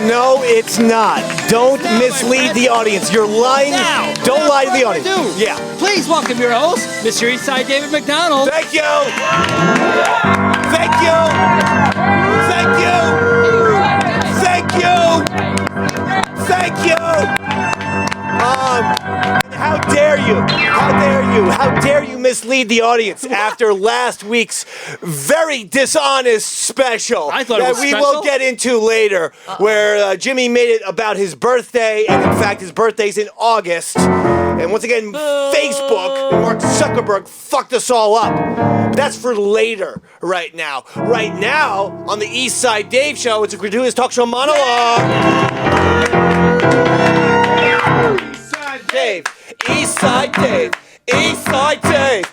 No, it's not. Don't mislead the audience. You're lying. Now. Don't lie to the audience. Yeah. Please welcome your host, Mr. Eastside David McDonald. Thank you. Thank you. Thank you. Thank you. Thank you. How dare you? How dare you? How dare you mislead the audience after last week's very dishonest special I thought it was that we special. will get into later, where Jimmy made it about his birthday, and in fact his birthday's in August. And once again, Facebook and Mark Zuckerberg fucked us all up. That's for later right now. Right now, on the East Side Dave Show, it's a gratuitous talk show monologue. Dave, Eastside Dave, Eastside Dave.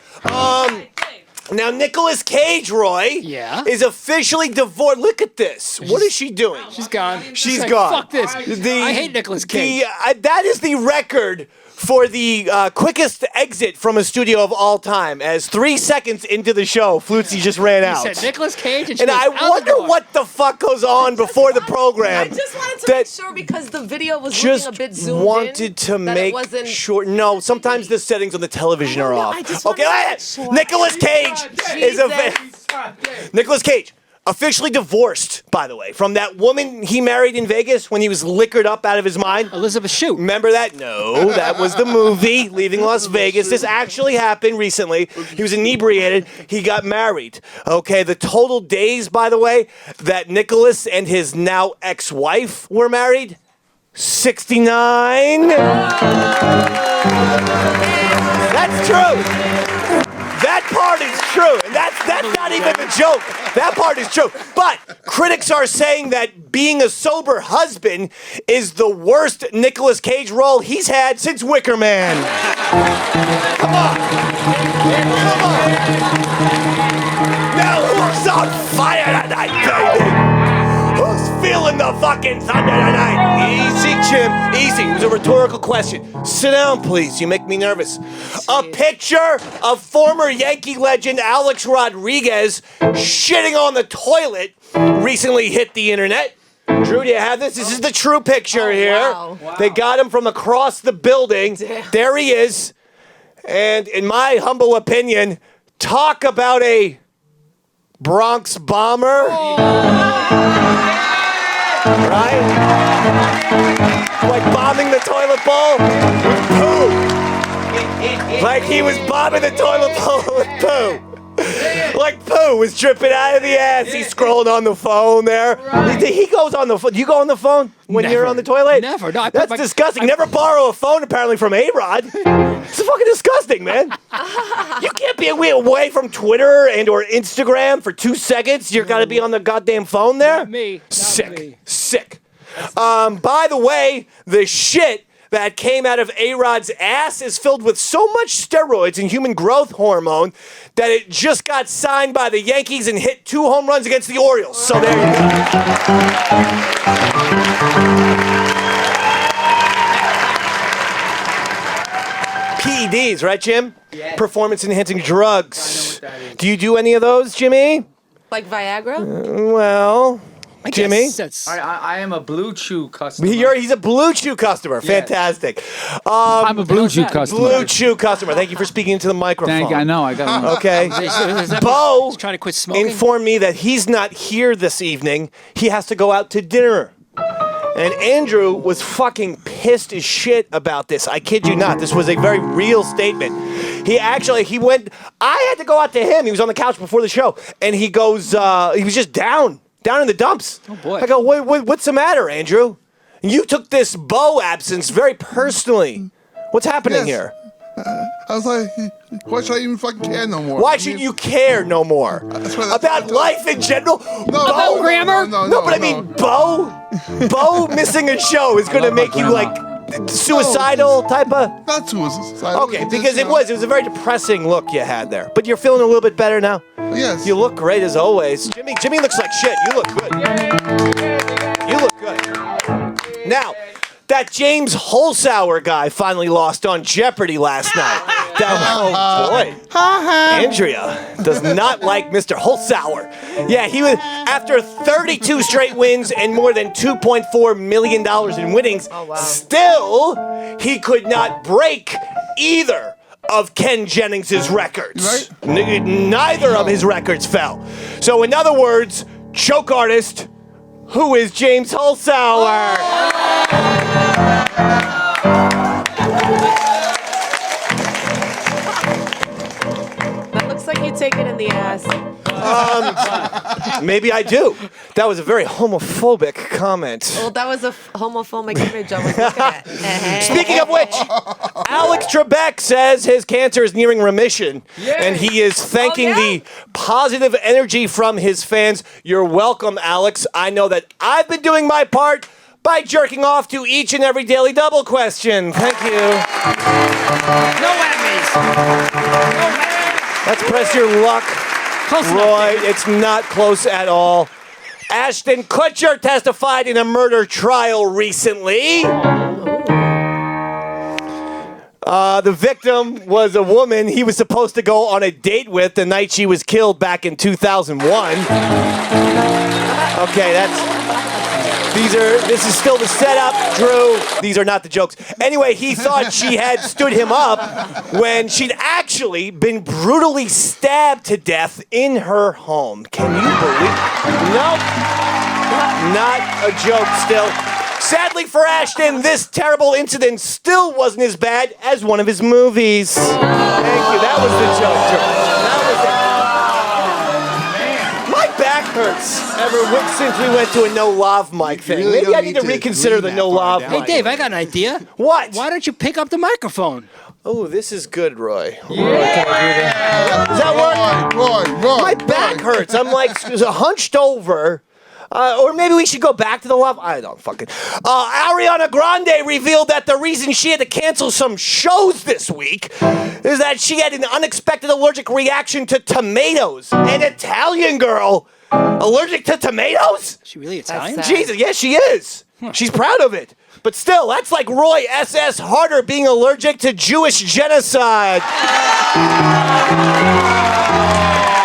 Now Nicolas Cage, Roy, is officially divorced. Look at this. What is she doing? She's gone. She's like, gone. Fuck this. I hate Nicolas Cage. That is the record for the quickest exit from a studio of all time. As 3 seconds into the show, Flutesy just ran out. He said Nicolas Cage, and I wonder what the fuck goes on before the program. I just wanted to make sure because the video was looking a bit zoomed in. Wanted to make sure. No, sometimes the settings on the television are off. Okay, Nicolas Cage is Nicolas Cage. Officially divorced, by the way, from that woman he married in Vegas when he was liquored up out of his mind. Elizabeth Shue. Remember that? No, that was the movie, Leaving Las Vegas. This actually happened recently. He was inebriated. He got married. Okay, the total days, by the way, that Nicholas and his now ex-wife were married, 69. That's true. That part is true, and that's not even the joke. That part is true. But critics are saying that being a sober husband is the worst Nicolas Cage role he's had since Wicker Man. Come on. Come on. Now who's on fire tonight, baby? Who's feeling the fucking thunder tonight? Easy, Jim. Easy. It was a rhetorical question. Sit down, please. You make me nervous. A picture of former Yankee legend Alex Rodriguez shitting on the toilet recently hit the internet. Drew, do you have this? This is the true picture here. Wow. They got him from across the building. Damn. There he is. And in my humble opinion, talk about a Bronx bomber. Right? Like bombing the toilet bowl with poo. Like he was bombing the toilet bowl with poo. Like poo was dripping out of the ass. He's scrolling on the phone there. He goes on the phone. Do you go on the phone when you're on the toilet? Never. No, That's disgusting. Never borrow a phone apparently from A-Rod. It's fucking disgusting, man. You can't be away from Twitter and or Instagram for 2 seconds. You're gotta be on the goddamn phone there. Not me. Sick. Sick. By the way, the shit that came out of A-Rod's ass is filled with so much steroids and human growth hormone that it just got signed by the Yankees and hit 2 home runs against the Orioles. So there you go. PEDs, right, Jim? Yes. Performance-enhancing drugs. Do you do any of those, Jimmy? Like Viagra? Well, Jimmy? I am a Blue Chew customer. He's a Blue Chew customer. Fantastic. I'm a Blue Chew customer. Blue Chew customer. Thank you for speaking into the microphone. Thank you. I know. I got it. Okay. Bo trying to quit smoking. informed me that he's not here this evening. He has to go out to dinner. And Andrew was fucking pissed as shit about this. I kid you not. This was a very real statement. He went, I had to go out to him. He was on the couch before the show. And he goes, he was just down in the dumps. Oh, boy. I go, what's the matter, Andrew? You took this Bo absence very personally. What's happening here? I was like, why should I even fucking care no more? Why should you care no more? About life in general? About grammar? No, but I mean, Bo missing a show is going to make you like suicidal type of? Not suicidal. Okay, because it was a very depressing look you had there. But you're feeling a little bit better now? Yes. You look great as always. Jimmy looks like shit. You look good. You look good. Now, that James Holzhauer guy finally lost on Jeopardy last night. Oh, boy. Andrea does not like Mr. Holzhauer. Yeah, he was, after 32 straight wins and more than $2.4 million in winnings, still, he could not break either of Ken Jennings' records. Right. Neither of his records fell. So, in other words, choke artist, who is James Holzhauer? That looks like you take it in the ass. Maybe I do. That was a very homophobic comment. Well, that was a homophobic image I was looking at. Speaking of which, Alex Trebek says his cancer is nearing remission, and he is thanking the positive energy from his fans. You're welcome, Alex. I know that I've been doing my part by jerking off to each and every Daily Double question. Thank you. No whammies. No whammies. Let's press your luck, Close enough, Roy. David. It's not close at all. Ashton Kutcher testified in a murder trial recently. The victim was a woman he was supposed to go on a date with the night she was killed back in 2001. Okay, this is still the setup, Drew. These are not the jokes. Anyway, he thought she had stood him up when she'd actually been brutally stabbed to death in her home. Can you believe? Nope. Not a joke still. Sadly for Ashton, this terrible incident still wasn't as bad as one of his movies. Thank you. That was the joke, Drew. That was it. My back hurts since we went to a no lav mic thing. really Maybe I don't need need to to reconsider lean the that no far lav down. mic. Hey, Dave, I got an idea. What? Why don't you pick up the microphone? Oh, this is good, Roy. Roy, can I do that? Does that work? Roy. My back hurts. I'm like hunched over. Or maybe we should go back to the love. I don't fucking. Ariana Grande revealed that the reason she had to cancel some shows this week is that she had an unexpected allergic reaction to tomatoes. An Italian girl allergic to tomatoes? Is she really Italian? sad. Jesus, yes, she is. She's proud of it. But still, that's like Roy S.S. Harter being allergic to Jewish genocide.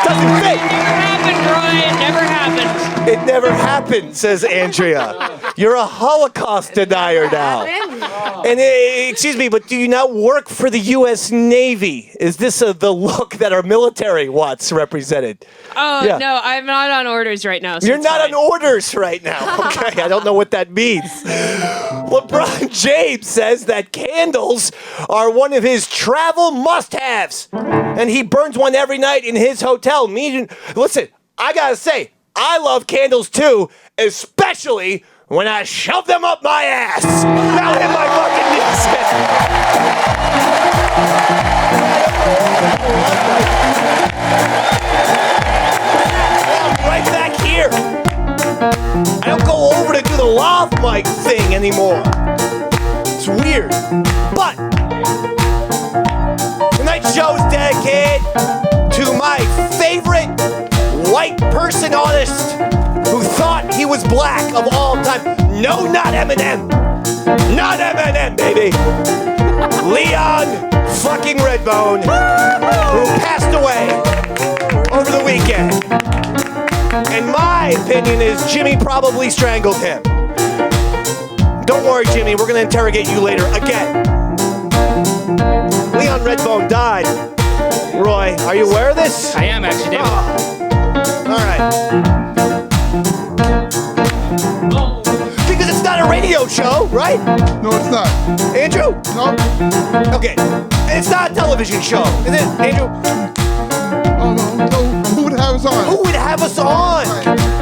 Doesn't fit. Never happened, Roy. It never happened. It never happened, says Andrea. You're a Holocaust denier now. And excuse me, but do you not work for the U.S. Navy? Is this the look that our military wants represented? Oh, Yeah. no, I'm not on orders right now. So You're it's not fine. on orders right now. Okay, I don't know what that means. LeBron James says that candles are one of his travel must-haves, and he burns one every night in his hotel. Listen, I gotta say, I love candles too, especially when I shove them up my ass. Now hit my fucking knees. I'm right back here. I don't go over to do the lav mic thing anymore. It's weird. But tonight's show is dedicated to my favorite white person artist who thought he was black of all time. No, not Eminem. Not Eminem, baby. Leon fucking Redbone, who passed away over the weekend. And my opinion is Jimmy probably strangled him. Don't worry, Jimmy, we're gonna interrogate you later again. Leon Redbone died. Roy, are you aware of this? I am actually, David. All right. Because it's not a radio show, right? No, it's not. Andrew? No. Okay. It's not a television show, is it, Andrew? Oh, no. Who would have us on? Who would have us on?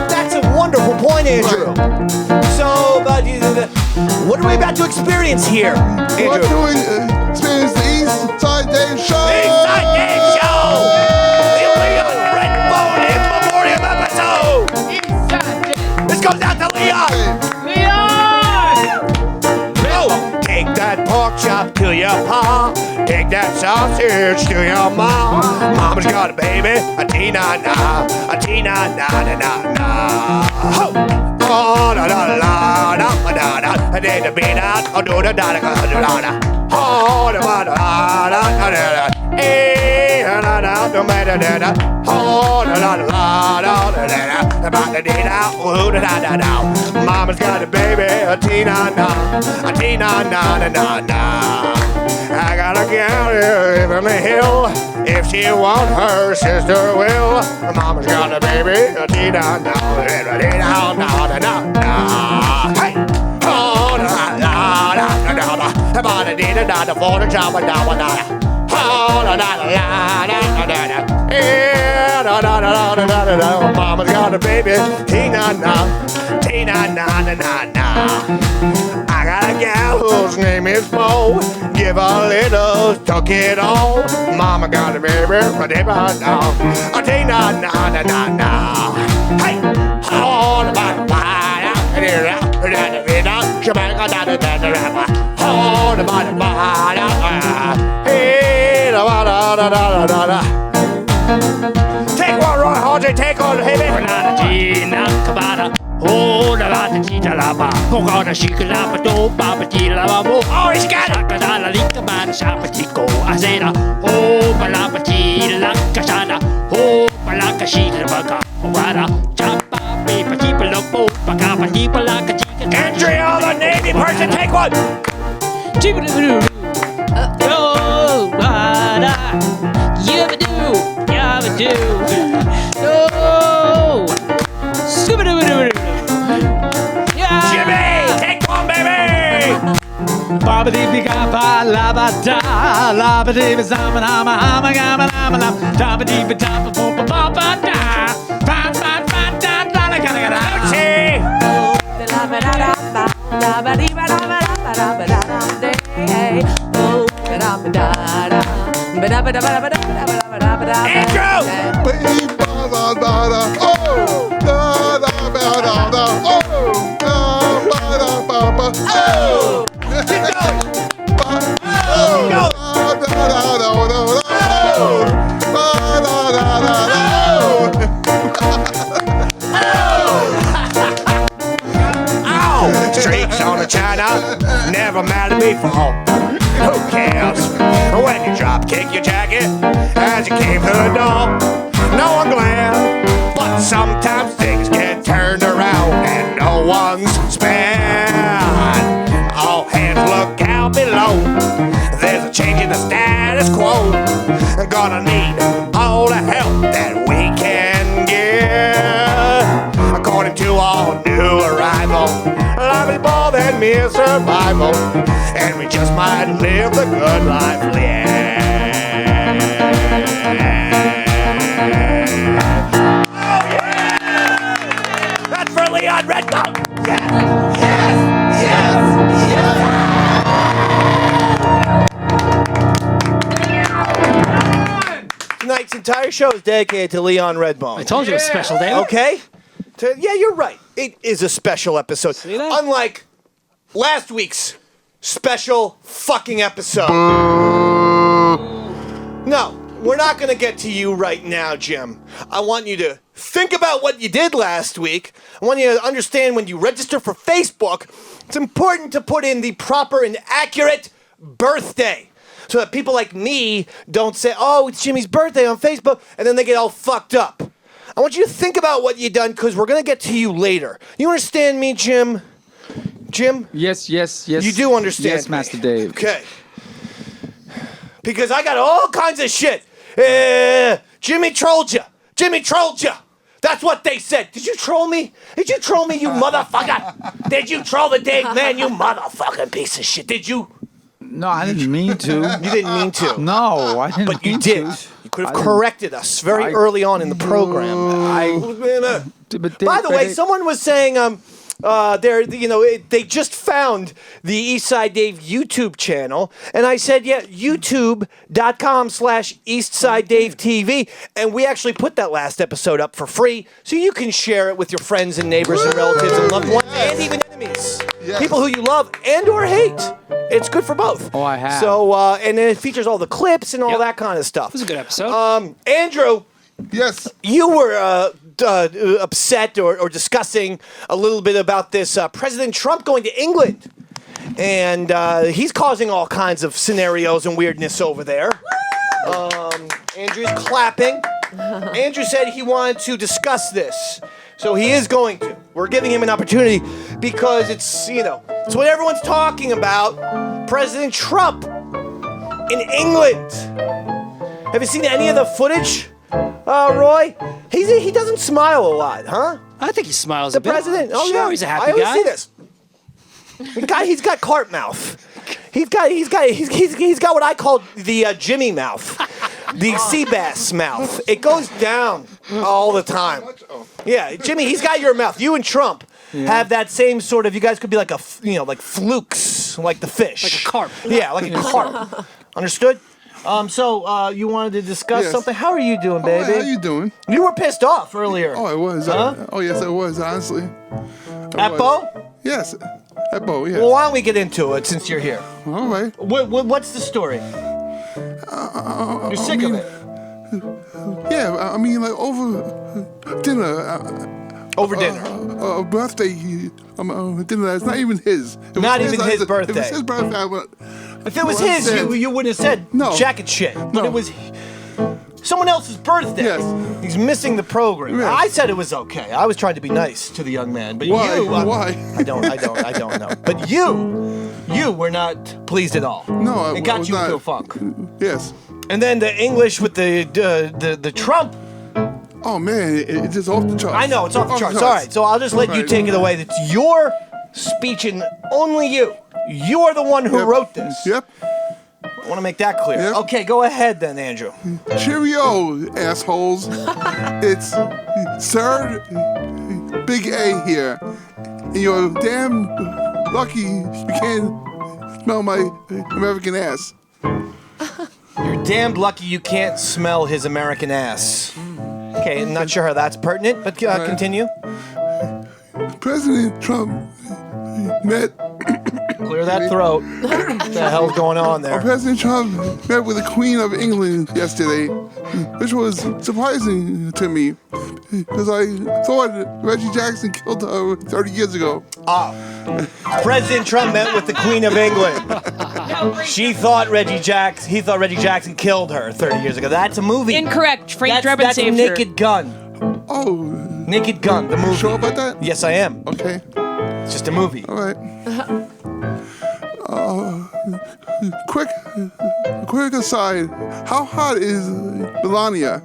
That's a wonderful point, Andrew. So, what are we about to experience here, Andrew? What do we experience the East Side Dave Show? East Side Dave Show! The Leon Redbone in memoriam episode! This goes out to Leon! No! Take that pork chop to your pa. Take that sausage to your mom. Mama's got a baby, a T-na-na, a T-na-na-na-na-na. Ho! Oh, da da da da da da da da da da da da da da da. Oh, da da da da da da. Eh, da da da da da da da. Oh, da da da da da da da. Ba da da da. Oh, da da da da. Mama's got a baby, a Tina na, a Tina na na na na. I got a gal here in the hill. If she want her sister will. Mama's got a baby, a Tina na, na na na na na. Hey, oh da da da da da da. Ba da da da da for the job da da da. Oh da da da da da da da. Yeah da da da da da da. Mama's got a baby, Tina na, Tina na na na na. I got a gal whose name is Bo. Give a little, tuck it all. Mama got a baby, a Tina na, a Tina na na na na. Hey, oh da da da da da da da da. Shabanga da da da da da. Oh da da da da. Hey da da da da da da. Take one, Roy Harter. Take one, hey baby. Oh, la la la la ba, poca la chica la ba do ba ba di la ba mo. Oh, he's got it. La la lika man shapatiko azena. Oh, ba la ba di la kasana. Oh, ba la ka shi la ba ka. Wara chapa be pa ti pa lo bo ba ka pa ti pa la ka ti ka. Andrea, the Navy person, take one. Oh, wada. Yabba do. Yabba do. Oh. Scooby-Doo. Jimmy, take one, baby. Baba dee bee ga ba la ba da la ba dee ba zama na ma ha ma ga ma na ma la da ba dee ba da ba bo ba ba ba da ba ba ba da da la ga ga da. Hey. Andrew. Oh, da da da da da. Oh, da ba da ba ba. Oh, Keep going. oh, Go. da da da da da. Oh, da da da da da. Ow! Streaks on the china, never mattered before. Who cares? When you drop kick your jacket as you came through the door. No, I'm glad, but sometimes things get turned around and no one's spared. All hands look out below. There's a change in the status quo. Gonna need all the help that we can get. According to our new arrival, life is more than mere survival, and we just might live the good life. Yeah. Oh yeah! That's for Leon Redbone. Yes, yes, yes, yes. Tonight's entire show is dedicated to Leon Redbone. I told you it was a special day. Okay? Yeah, you're right. It is a special episode. See that? Unlike last week's special fucking episode. No, we're not going to get to you right now, Jim. I want you to think about what you did last week. I want you to understand when you register for Facebook, it's important to put in the proper and accurate birthday. So that people like me don't say, oh, it's Jimmy's birthday on Facebook, and then they get all fucked up. I want you to think about what you done, because we're going to get to you later. You understand me, Jim? Jim? Yes, yes, yes. You do understand Yes, me. Master Dave. Okay. Because I got all kinds of shit. Jimmy trolled you. Jimmy trolled you. That's what they said. Did you troll me? Did you troll me, you motherfucker? Did you troll the Dave man, you motherfucking piece of shit? Did you? No, I didn't mean to. You didn't mean to. No, I didn't But you mean did. to. You could have corrected us very early on in the program. By the way, someone was saying, they just found the Eastside Dave YouTube channel, and I said, yeah, youtube.com/Eastside Dave TV, and we actually put that last episode up for free, so you can share it with your friends and neighbors and relatives and loved ones, and even enemies, people who you love and or hate. It's good for both. Oh, I have. So, and it features all the clips and all that kind of stuff. It was a good episode. Andrew. Yes. You were upset or discussing a little bit about this President Trump going to England and he's causing all kinds of scenarios and weirdness over there. Andrew's clapping. Andrew said he wanted to discuss this, so he is going to. We're giving him an opportunity because it's, it's what everyone's talking about. President Trump in England. Have you seen any of the footage, Roy? He doesn't smile a lot, huh? I think he smiles The a bit. president? Oh, sure, yeah. he's a happy I always guy. see this. He's got cart mouth. He's got what I call the Jimmy mouth, the sea bass mouth. It goes down all the time. Yeah, Jimmy, he's got your mouth. You and Trump have that same sort of. You guys could be like like flukes, like the fish, Like a carp. Yeah, like a carp. Understood? So you wanted to discuss Yes. something. How are you doing, baby? How you doing? You were pissed off earlier. Oh, I was. Huh? Yes, I was, honestly. At Bo? Yes, at Bo, yes. Well, why don't we get into it since you're here? All right. What's the story? You're sick of it. Yeah, I mean, like, over dinner. Over dinner. A birthday dinner that's not even his. It was Not even his If birthday. it was his birthday, If it was Well, I his, said- you wouldn't have said No. jacket shit. But No. it was someone else's birthday. Yes. He's missing the program. Yes. I said it was okay. I was trying to be nice to the young man. But Why? you... Why? I don't know. But you were not pleased at all. No, I It got was you not. into a funk. Yes. And then the English with the Trump. Oh, man, it's just off the charts. I know, it's off the charts. All right, so I'll just let you Right. take it away. It's your speech and only you. You're the one who Yep. wrote this. Yep. I want to make that clear. Yep. Okay, go ahead then, Andrew. Cheerio, assholes. It's Sir Big A here. And you're damn lucky you can't smell my American ass. You're damned lucky you can't smell his American ass. Okay, I'm not sure how that's pertinent, but continue. President Trump met Clear that throat. What the hell's going on there? President Trump met with the Queen of England yesterday, which was surprising to me because I thought Reggie Jackson killed her 30 years ago. President Trump met with the Queen of England. He thought Reggie Jackson killed her 30 years ago. That's a movie. Incorrect. Frank Drebin That's saved her. Naked Gun. Oh, Naked Gun, the movie. sure about that? Yes, I am. Okay, It's just a movie. all right. Quick aside, how hot is Melania?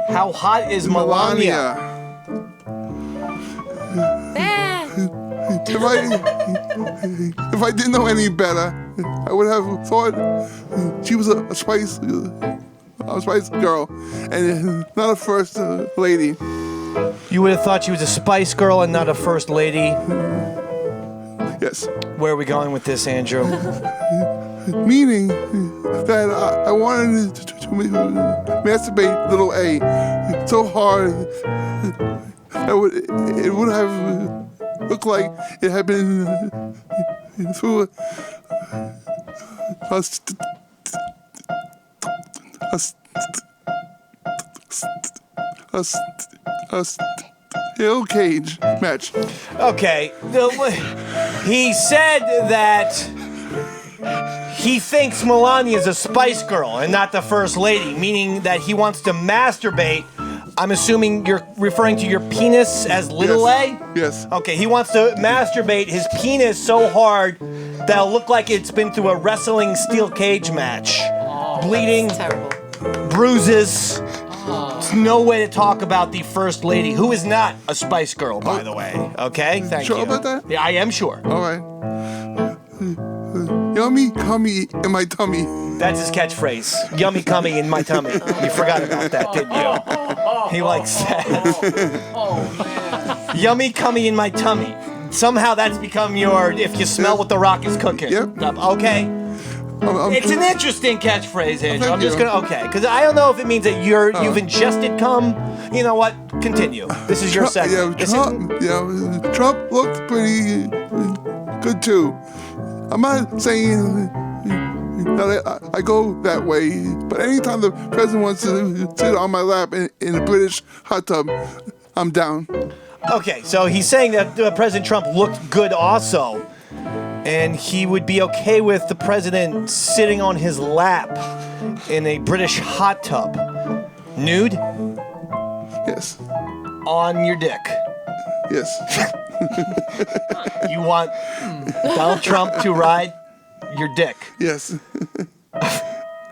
How hot is Melania? If I didn't know any better, I would have thought she was a spice girl and not a first lady. You would have thought she was a Spice Girl and not a First Lady. Yes. Where are we going with this, Andrew? Meaning that I wanted to masturbate little A so hard that it would have looked like it had been through a steel cage match. Okay. He said that he thinks Melania is a Spice Girl and not the First Lady, meaning that he wants to masturbate. I'm assuming you're referring to your penis as little Yes. A? Yes. Okay, he wants to masturbate his penis so hard that it'll look like it's been through a wrestling steel cage match. Bleeding, Terrible. bruises. There's no way to talk about the First Lady, who is not a Spice Girl, by the way. Okay? Thank you. Sure about that? Yeah, I am sure. All right. Yummy, cummy in my tummy. That's his catchphrase. Yummy cummy in my tummy. You forgot about that, didn't you? He likes that. Yummy cummy in my tummy. Somehow that's become your if you smell what the rock is cooking. Yep. Okay. It's an interesting catchphrase, Andrew. Thank I'm just you. gonna because I don't know if it means that you've ingested cum. You know what? Continue. This is your segment. Trump looked pretty good too. I'm not saying that I go that way, but anytime the president wants to sit on my lap in a British hot tub, I'm down. Okay, so he's saying that President Trump looked good also. And he would be okay with the president sitting on his lap in a British hot tub. Nude? Yes. On your dick. Yes. You want Donald Trump to ride your dick Yes.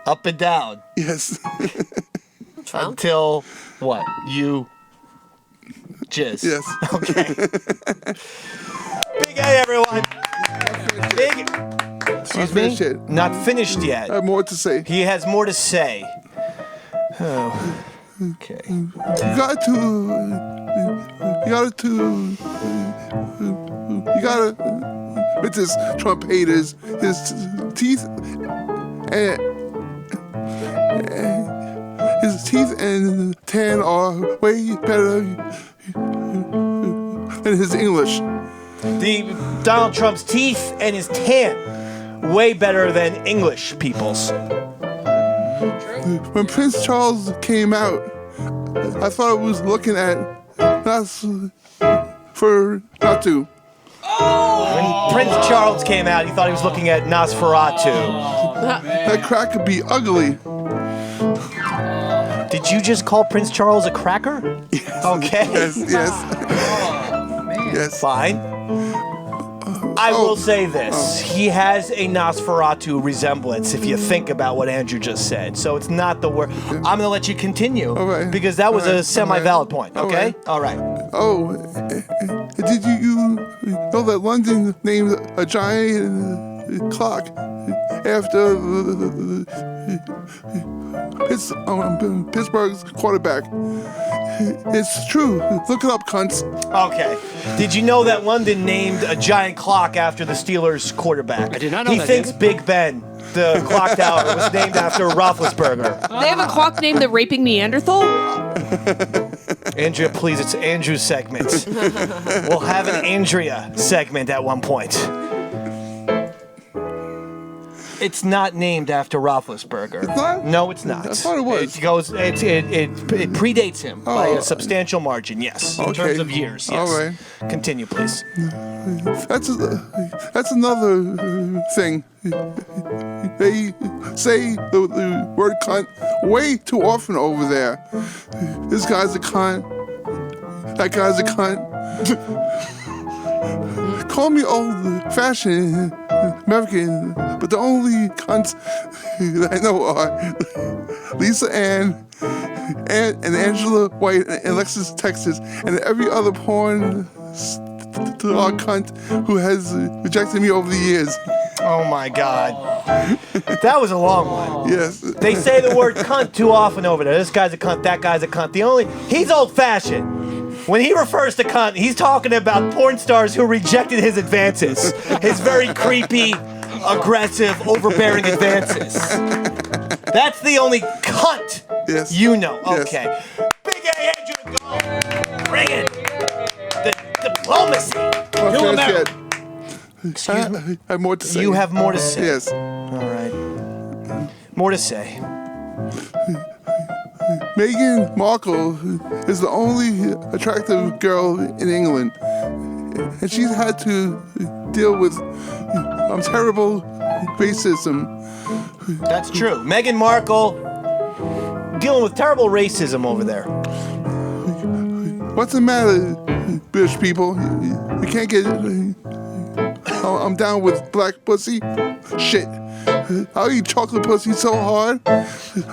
up and down Yes. until what? You jizz. Yes. Okay. Big A, everyone. Big. Excuse me? Shit. Not finished yet. I have more to say. He has more to say. Oh. Okay. You gotta. With his Trump haters, his teeth and tan are way better than his English. The Donald Trump's teeth and his tan, way better than English people's. When Prince Charles came out, I thought I was looking at Nosferatu. When Prince Charles came out, he thought he was looking at Nosferatu. That crack could be ugly. Did you just call Prince Charles a cracker? Yes. Okay. Yes. Yes. Fine. I will say this. He has a Nosferatu resemblance if you think about what Andrew just said. So it's not the word. I'm going to let you continue because that was a semi-valid point. Okay? All right. Oh, did you know that London named a giant clock after Pittsburgh's quarterback? It's true. Look it up, cunts. Okay. Did you know that London named a giant clock after the Steelers quarterback? I did not know He that, thinks David. Big Ben, the clock tower, was named after Roethlisberger. They have a clock named the Raping Neanderthal? Andrea, please, it's Andrew's segment. We'll have an Andrea segment at one point. It's not named after Roethlisberger. It's not? No, it's not. I thought it was. It predates him by a substantial margin. Yes, in terms of years. Yes. All right. Continue, please. That's another thing. They say the word cunt way too often over there. This guy's a cunt. That guy's a cunt. Call me old-fashioned American, but the only cunts that I know are Lisa Ann and Angela White and Alexis Texas and every other porn star cunt who has rejected me over the years. Oh my God. That was a long one. Yes. They say the word cunt too often over there. This guy's a cunt, that guy's a cunt. He's old-fashioned. When he refers to cunt, he's talking about porn stars who rejected his advances. His very creepy, aggressive, overbearing advances. That's the only cunt you know. Okay. Big A, Andrew, go. Bring it. The diplomacy. To America. Excuse me? I have more to say. You have more to say. Yes. All right. More to say. Meghan Markle is the only attractive girl in England, and she's had to deal with terrible racism. That's true. Meghan Markle dealing with terrible racism over there. What's the matter, British people? You can't get... I'm down with black pussy? Shit. I'll eat chocolate pussy so hard,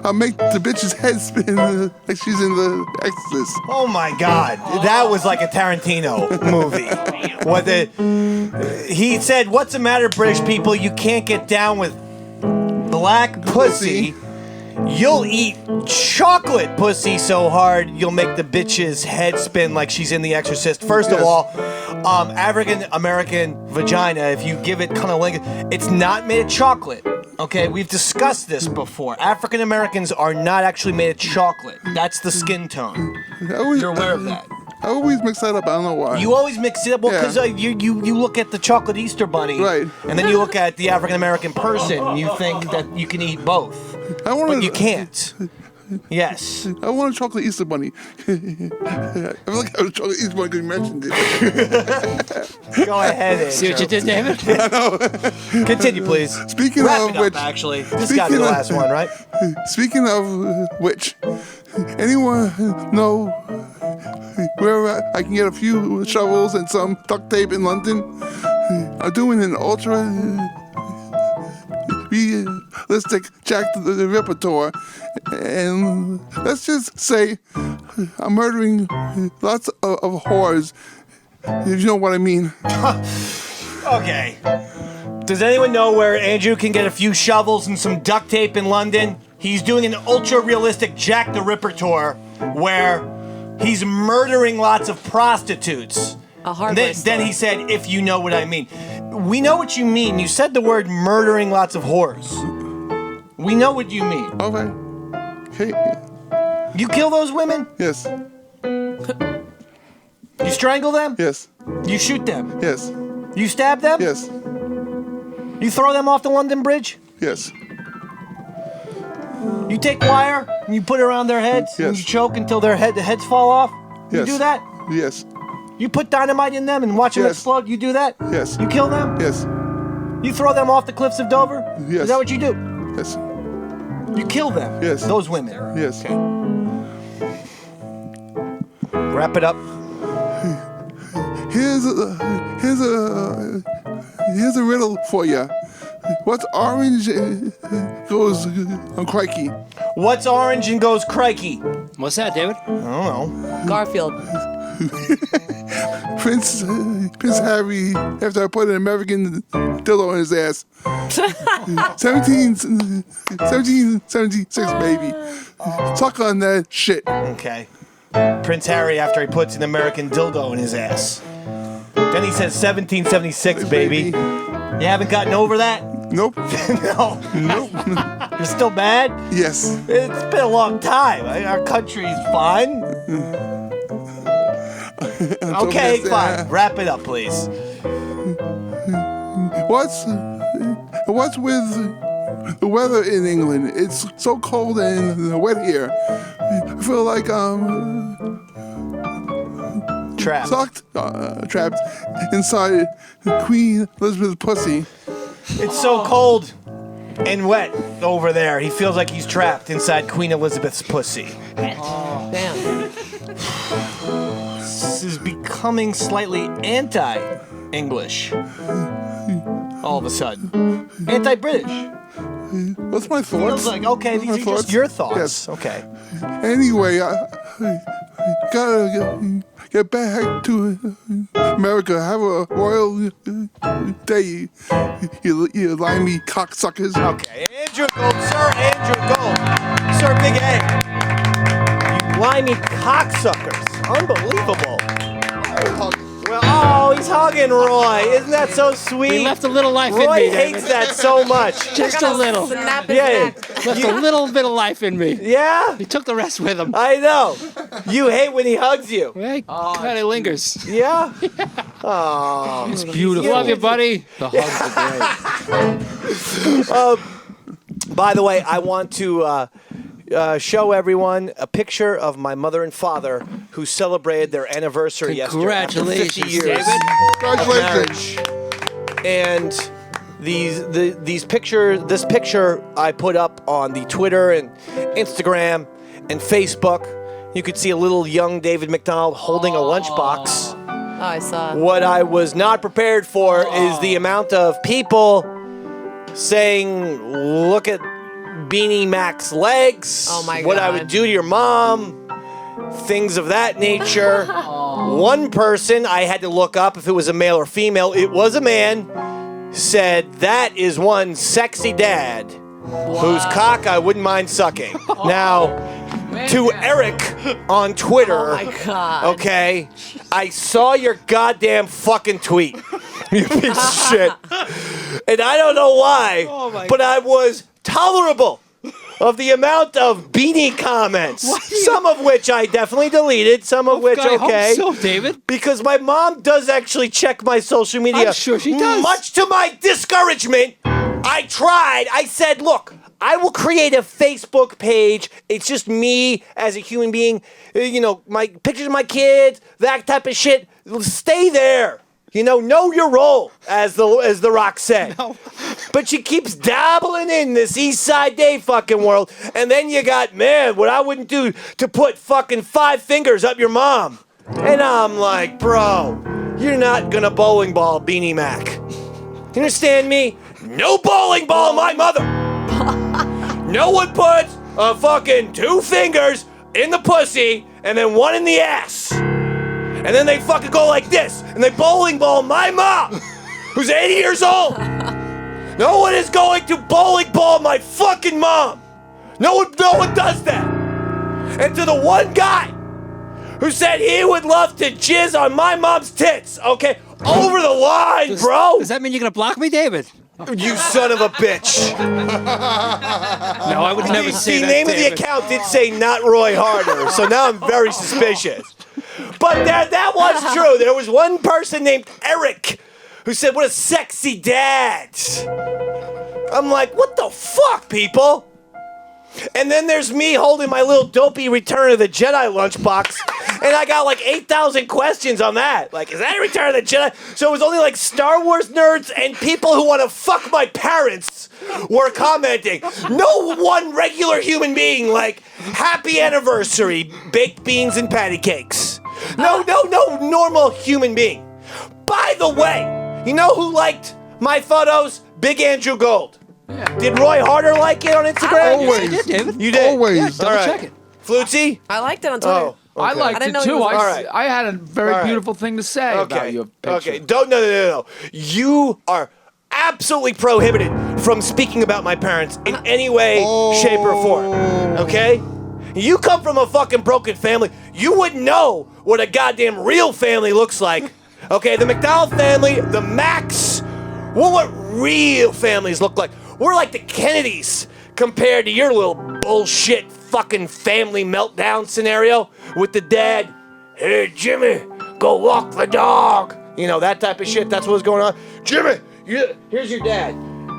I'll make the bitch's head spin like she's in The Exorcist. Oh my God, that was like a Tarantino movie. He said, "What's the matter, British people? You can't get down with black pussy. You'll eat chocolate pussy so hard you'll make the bitch's head spin like she's in The Exorcist." First of all, African American vagina, if you give it cunnilingus, it's not made of chocolate. Okay, we've discussed this before. African Americans are not actually made of chocolate. That's the skin tone. You're aware of that. I always mix that up. I don't know why. You always mix it up because you look at the chocolate Easter bunny, right, and then you look at the African American person. And you think that you can eat both, but you can't. Yes. I want a chocolate Easter bunny. I feel like I was a chocolate Easter bunny because you mentioned it. Go ahead, Andrew. See what you did, David? Continue, please. Speaking Wrap of it up, which, actually. This got to be the last one, right? Speaking of which, anyone know where I can get a few shovels and some duct tape in London? I'm doing an ultra realistic Jack the Ripper tour, and let's just say I'm murdering lots of whores, if you know what I mean. Okay. Does anyone know where Andrew can get a few shovels and some duct tape in London? He's doing an ultra-realistic Jack the Ripper tour where he's murdering lots of prostitutes. A hardware store. Then he said, if you know what I mean. We know what you mean. You said the word murdering lots of whores. We know what you mean. Okay. Okay. You kill those women? Yes. You strangle them? Yes. You shoot them? Yes. You stab them? Yes. You throw them off the London Bridge? Yes. You take wire and you put it around their heads and Yes. you choke until the heads fall off? You Yes. do that? Yes. You put dynamite in them and watch them Yes. explode? You do that? Yes. You kill them? Yes. You throw them off the cliffs of Dover? Yes. Is that what you do? Yes. You kill them? Yes. Those women? Yes. Wrap it up. Here's a riddle for you. What's orange goes on crikey? What's orange and goes crikey? What's that, David? I don't know. Garfield. Prince Harry, after I put an American dildo in his ass. 1776, baby. Suck on that shit. Okay. Prince Harry after he puts an American dildo in his ass. Then he says 1776, baby. You haven't gotten over that? Nope. No. Nope. You're still mad? Yes. It's been a long time. Our country's fine. Okay, fine. Wrap it up, please. What's with the weather in England? It's so cold and wet here. I feel like Trapped. trapped inside Queen Elizabeth's pussy. It's so cold and wet over there. He feels like he's trapped inside Queen Elizabeth's pussy. Damn. This is becoming slightly anti-English. All of a sudden. Anti-British. What's my thoughts? Feels like, okay, What's these my are just your thoughts. Yes. Okay. Anyway, I gotta get back to America. Have a royal day, you limey cocksuckers. Okay, Andrew Gold, Sir Andrew Gold. Sir Big A. You limey cocksuckers. Unbelievable. Well, oh, he's hugging Roy. Isn't that so sweet? He left a little life in Roy me, hates David. that so much. Just a little. Snap his Yeah. neck. Left a little bit of life in me. Yeah? He took the rest with him. I know. You hate when he hugs you. Right? Kind of lingers. Yeah? Oh. It's beautiful. Love you, buddy. The hugs are great. By the way, I want to show everyone a picture of my mother and father who celebrated their anniversary yesterday. After 50 Congratulations, years David. of Congratulations. marriage. And this picture I put up on the Twitter and Instagram and Facebook. You could see a little young David McDonald holding a lunchbox. Oh, I saw. What I was not prepared for is the amount of people saying, look at Beanie Mac's legs. Oh my What I God. would do to your mom. Things of that nature. One person I had to look up if it was a male or female. It was a man. Said, that is one sexy dad whose cock I wouldn't mind sucking. Now, to Eric on Twitter. Oh my God. Okay, I saw your goddamn fucking tweet, you piece of shit. And I don't know why, but I was tolerable of the amount of beanie comments. Some of which I definitely deleted, some of which I okay. hope so, David. Because my mom does actually check my social media. I'm sure she does. Much to my discouragement, I tried. I said, look, I will create a Facebook page. It's just me as a human being. My pictures of my kids, that type of shit. Stay there. Know your role, as the Rock said. No. But she keeps dabbling in this East Side Dave fucking world. And then you got, man, what I wouldn't do to put fucking 5 fingers up your mom. And I'm like, bro, you're not gonna bowling ball Beanie Mac. You understand me? No bowling ball, my mother. No one puts a fucking 2 fingers in the pussy and then 1 in the ass. And then they fucking go like this, and they bowling ball my mom, who's 80 years old. No one is going to bowling ball my fucking mom. No one does that. And to the one guy who said he would love to jizz on my mom's tits, okay, over the line, bro. Does that mean you're gonna block me, David? You son of a bitch. No, I would never say that, The name David. of the account did say not Roy Harter, so now I'm very suspicious. But that was true. There was one person named Eric who said, what a sexy dad. I'm like, what the fuck, people? And then there's me holding my little dopey Return of the Jedi lunchbox, and I got like 8,000 questions on that. Like, is that a Return of the Jedi? So it was only like Star Wars nerds and people who want to fuck my parents were commenting. No one regular human being like, happy anniversary, baked beans and patty cakes. No normal human being. By the way, you know who liked my photos? Big Andrew Gold. Yeah. Did Roy Harter like it on Instagram? Always. You did, David. You did? Always. Yeah, double check it. Flutesy? I liked it on Twitter. Oh, I okay. liked I didn't it know he too. was- All right. I had a very All right. beautiful thing to say about your picture. Okay. No. You are absolutely prohibited from speaking about my parents in any way, shape, or form. Okay? You come from a fucking broken family. You wouldn't know what a goddamn real family looks like. Okay? The McDonald family, the Max, what real families look like. We're like the Kennedys compared to your little bullshit fucking family meltdown scenario with the dad, hey, Jimmy, go walk the dog. That type of shit. That's what's going on. Jimmy, here's your dad.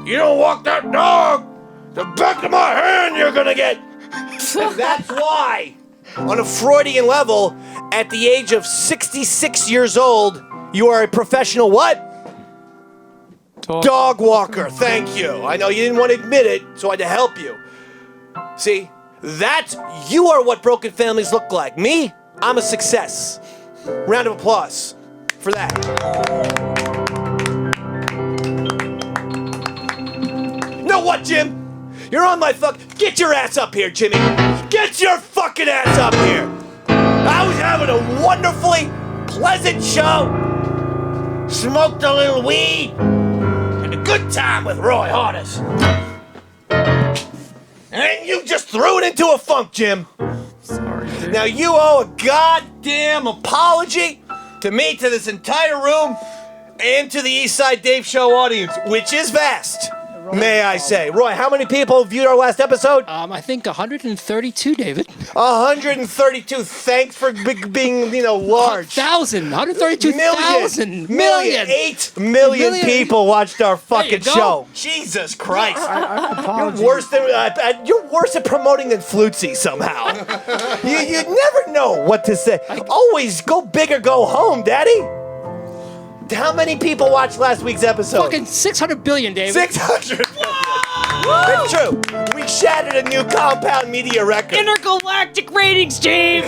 You don't walk that dog, the back of my hand you're gonna get. And that's why, on a Freudian level, at the age of 66 years old, you are a professional what? Dog walker. Thank you. I know you didn't want to admit it, so I had to help you. See, you are what broken families look like. Me, I'm a success. Round of applause for that. Know what, Jim? You're on my Get your ass up here, Jimmy. Get your fucking ass up here. I was having a wonderfully pleasant show. Smoked a little weed. Had a good time with Roy Harter. And you just threw it into a funk, Jim. Sorry, dude. Now you owe a goddamn apology to me, to this entire room, and to the East Side Dave Show audience, which is vast, may I say. Roy, how many people viewed our last episode? I think 132, David. 132. Thanks for being, large. 132,000. Million. 8 million people watched our fucking go. show. Jesus Christ. I apologize. You're worse at promoting than Flutesy somehow. you never know what to say. Always go big or go home, Daddy. How many people watched last week's episode? Fucking 600 billion, David. 600. It's true. We shattered a new compound media record. Intergalactic ratings, Dave!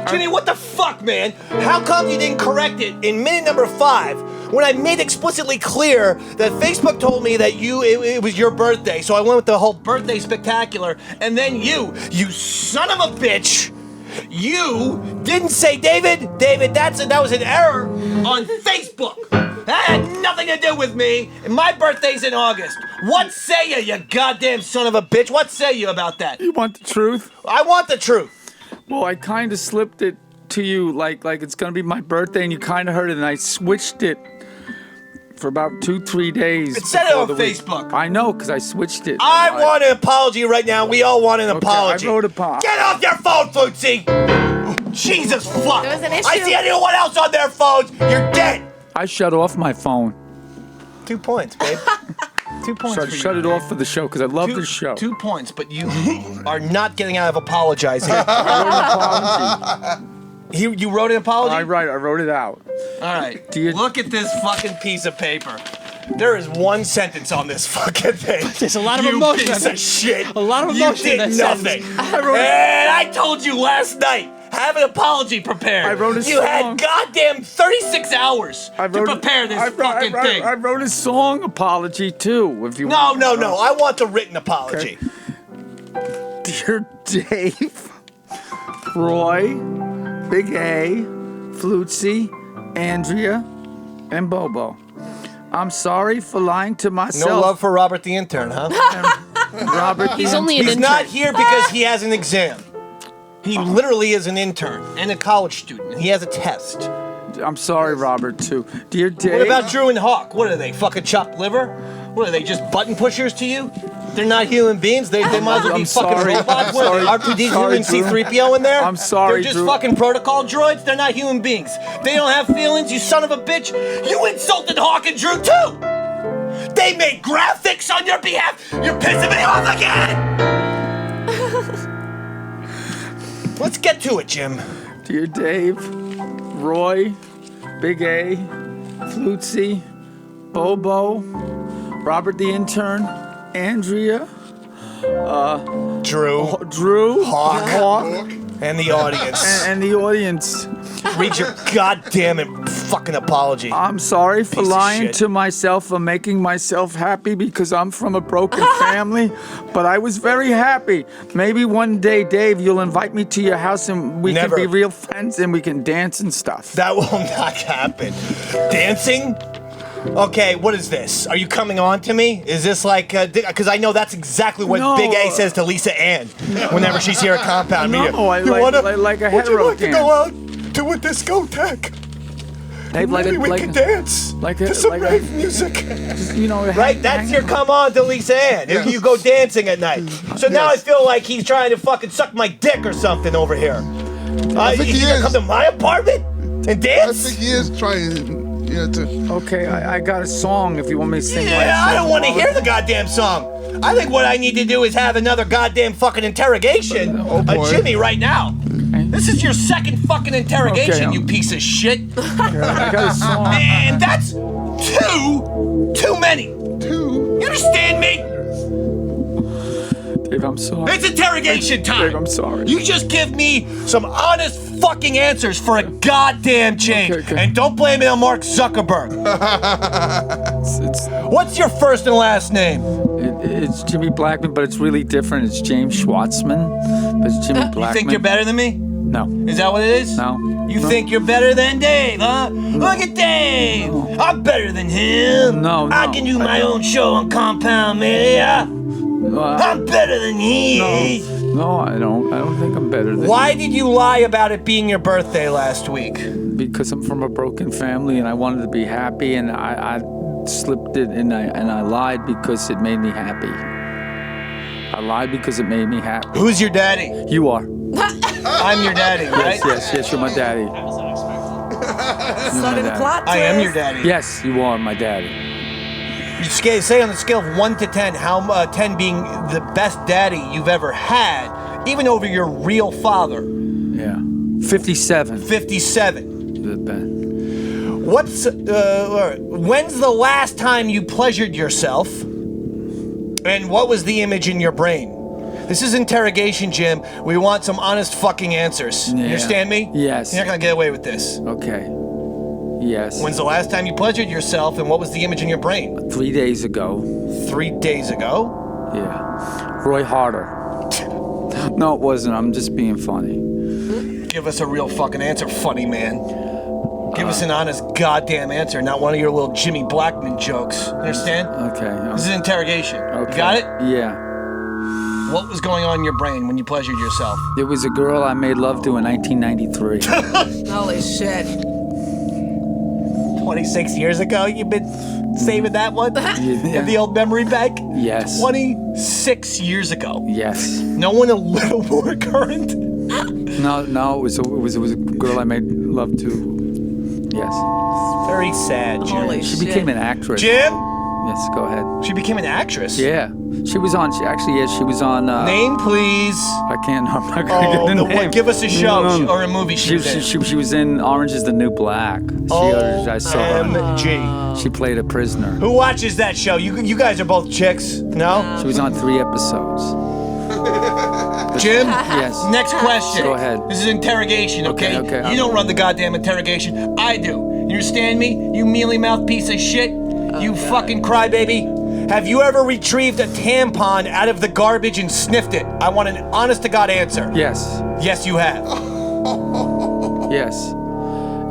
Jimmy, what the fuck, man? How come you didn't correct it in minute number 5 when I made explicitly clear that Facebook told me that it was your birthday, so I went with the whole birthday spectacular, and then you son of a bitch, you didn't say, David, that was an error on Facebook. That had nothing to do with me, and my birthday's in August. What say you goddamn son of a bitch? What say you about that? You want the truth? I want the truth. Well, I kind of slipped it to you like it's going to be my birthday, and you kind of heard it, and I switched it for about 2-3 days. It said it before on the week. Facebook. I know, because I switched it. I want an apology right now. We all want an apology. I wrote a apology. Get off your phone, Flutesy! Jesus fuck! There was an issue. I see anyone else on their phones, you're dead! I shut off my phone. 2 points, babe. 2 points for you. Shut it off for the show because I love the show. 2 points, but you are not getting out of apologizing. You wrote an apology? I wrote it out. All right. Dear- Look at this fucking piece of paper. There is one sentence on this fucking thing. There's a lot of you emotion piece in of shit. A lot of emotion You in did that nothing. sentence. And I told you last night, have an apology prepared. I wrote a You song. had goddamn 36 hours to prepare this fucking thing. I wrote a song apology too. If you No. I want the written apology. Dear Dave, Roy, Big A, Flutesy, Andrea, and Bobo. I'm sorry for lying to myself. No love for Robert the intern, huh? Robert. He's only an He's intern. not here because he has an exam. He literally is an intern and a college student. He has a test. I'm sorry, Robert, too. Dear Dave. What about Drew and Hawk? What are they, fucking chopped liver? What are they, just button pushers to you? They're not human beings. They might as well be I'm fucking sorry. robots. I'm What are sorry. they, R2-D2 Sorry, and Drew. C-3PO in there? I'm sorry, They're just Drew. fucking protocol droids. They're not human beings. They don't have feelings, you son of a bitch. You insulted Hawk and Drew, too! They made graphics on your behalf. You're pissing me off again! Let's get to it, Jim. Dear Dave, Roy, Big A, Flutesy, Bobo, Robert the intern, Andrea, Drew, Hawk, and the audience. and the audience. Read your goddamn fucking apology. I'm sorry for Piece of lying shit. to myself, for making myself happy because I'm from a broken family, but I was very happy. Maybe one day, Dave, you'll invite me to your house and we Never. can be real friends and we can dance and stuff. That will not happen. Dancing? Okay, what is this? Are you coming on to me? Is this like, because I know that's exactly what No. Big A says to Lisa Ann whenever she's here at Compound No, Media. I You like- wanna- like a would you hetero like to go out to a discotheque? Dave, Maybe we can dance to some rave music. You know, Right? That's your come on to Lisa Ann. Yes. You go dancing at night. So now I Yes. feel like he's trying to fucking suck my dick or something over here. think he's he gonna is. come to my apartment and I dance? think he is trying, to. Okay, I got a song if you want me to sing. Yeah, I don't want to hear the goddamn song. I think what I need to do is have another goddamn fucking interrogation Oh, boy. Jimmy right now. This is your second fucking interrogation, Okay, you piece of shit. I got a song. And that's too many. Two. You understand me? Dave, I'm sorry. It's interrogation time. Dave, I'm sorry. You just give me some honest fucking answers for a goddamn change. Okay. And don't blame it on Mark Zuckerberg. It's What's your first and last name? it's Jimmy Blackman, but it's really different. It's James Schwartzman, but it's Jimmy Blackman. You think you're better than me? No. Is that what it is? No. You No. think you're better than Dave, huh? Look at Dave! I'm better than him! No, I no. can do my own show on Compound Media! I'm better than he is! No, I don't think I'm better than Why did you lie about it being your birthday last week? you. Because I'm from a broken family and I wanted to be happy and I slipped it and I lied because it made me happy. I lied because it made me happy. Who's your daddy? You are. I'm your daddy, right? Yes, you're my daddy. Sudden daddy. plot twist. I am your daddy. Yes, you are my daddy. You say on the scale of 1 to 10, 10 being the best daddy you've ever had, even over your real father. Yeah. 57. 57. The When's the last time you pleasured yourself? And what was the image in your brain? This is interrogation, Jim. We want some honest fucking answers. You Yeah. understand me? Yes. You're not gonna get away with this. Okay. Yes. When's the last time you pleasured yourself, and what was the image in your brain? 3 days ago. 3 days ago? Yeah. Roy Harter. No, it wasn't. I'm just being funny. Give us a real fucking answer, funny man. Give us an honest goddamn answer, not one of your little Jimmy Blackman jokes. Understand? Okay. This is interrogation. Okay. You got it? Yeah. What was going on in your brain when you pleasured yourself? There was a girl I made love to in 1993. Holy shit. 26 years ago, you've been saving that one? Yeah. In the old memory bank? Yes. 26 years ago. Yes. No one a little more current? No, it was a girl I made love to. Yes. Very sad, Jim. Holy She shit. became an actress. Jim? Yes, go ahead. She became an actress. Yeah, she was on. She was on. Name, please. I can't. I'm not gonna get the name. Give us a show or a movie she was in. She was in Orange Is the New Black. I saw her. OMG. She played a prisoner. Who watches that show? You guys are both chicks. No? She was on 3 episodes. Jim? Yes. Next question. Go ahead. This is interrogation, okay? Okay. You don't run the goddamn interrogation. I do. You understand me? You mealy-mouthed piece of shit? You fucking crybaby. Have you ever retrieved a tampon out of the garbage and sniffed it? I want an honest-to-God answer. Yes. Yes, you have. Yes.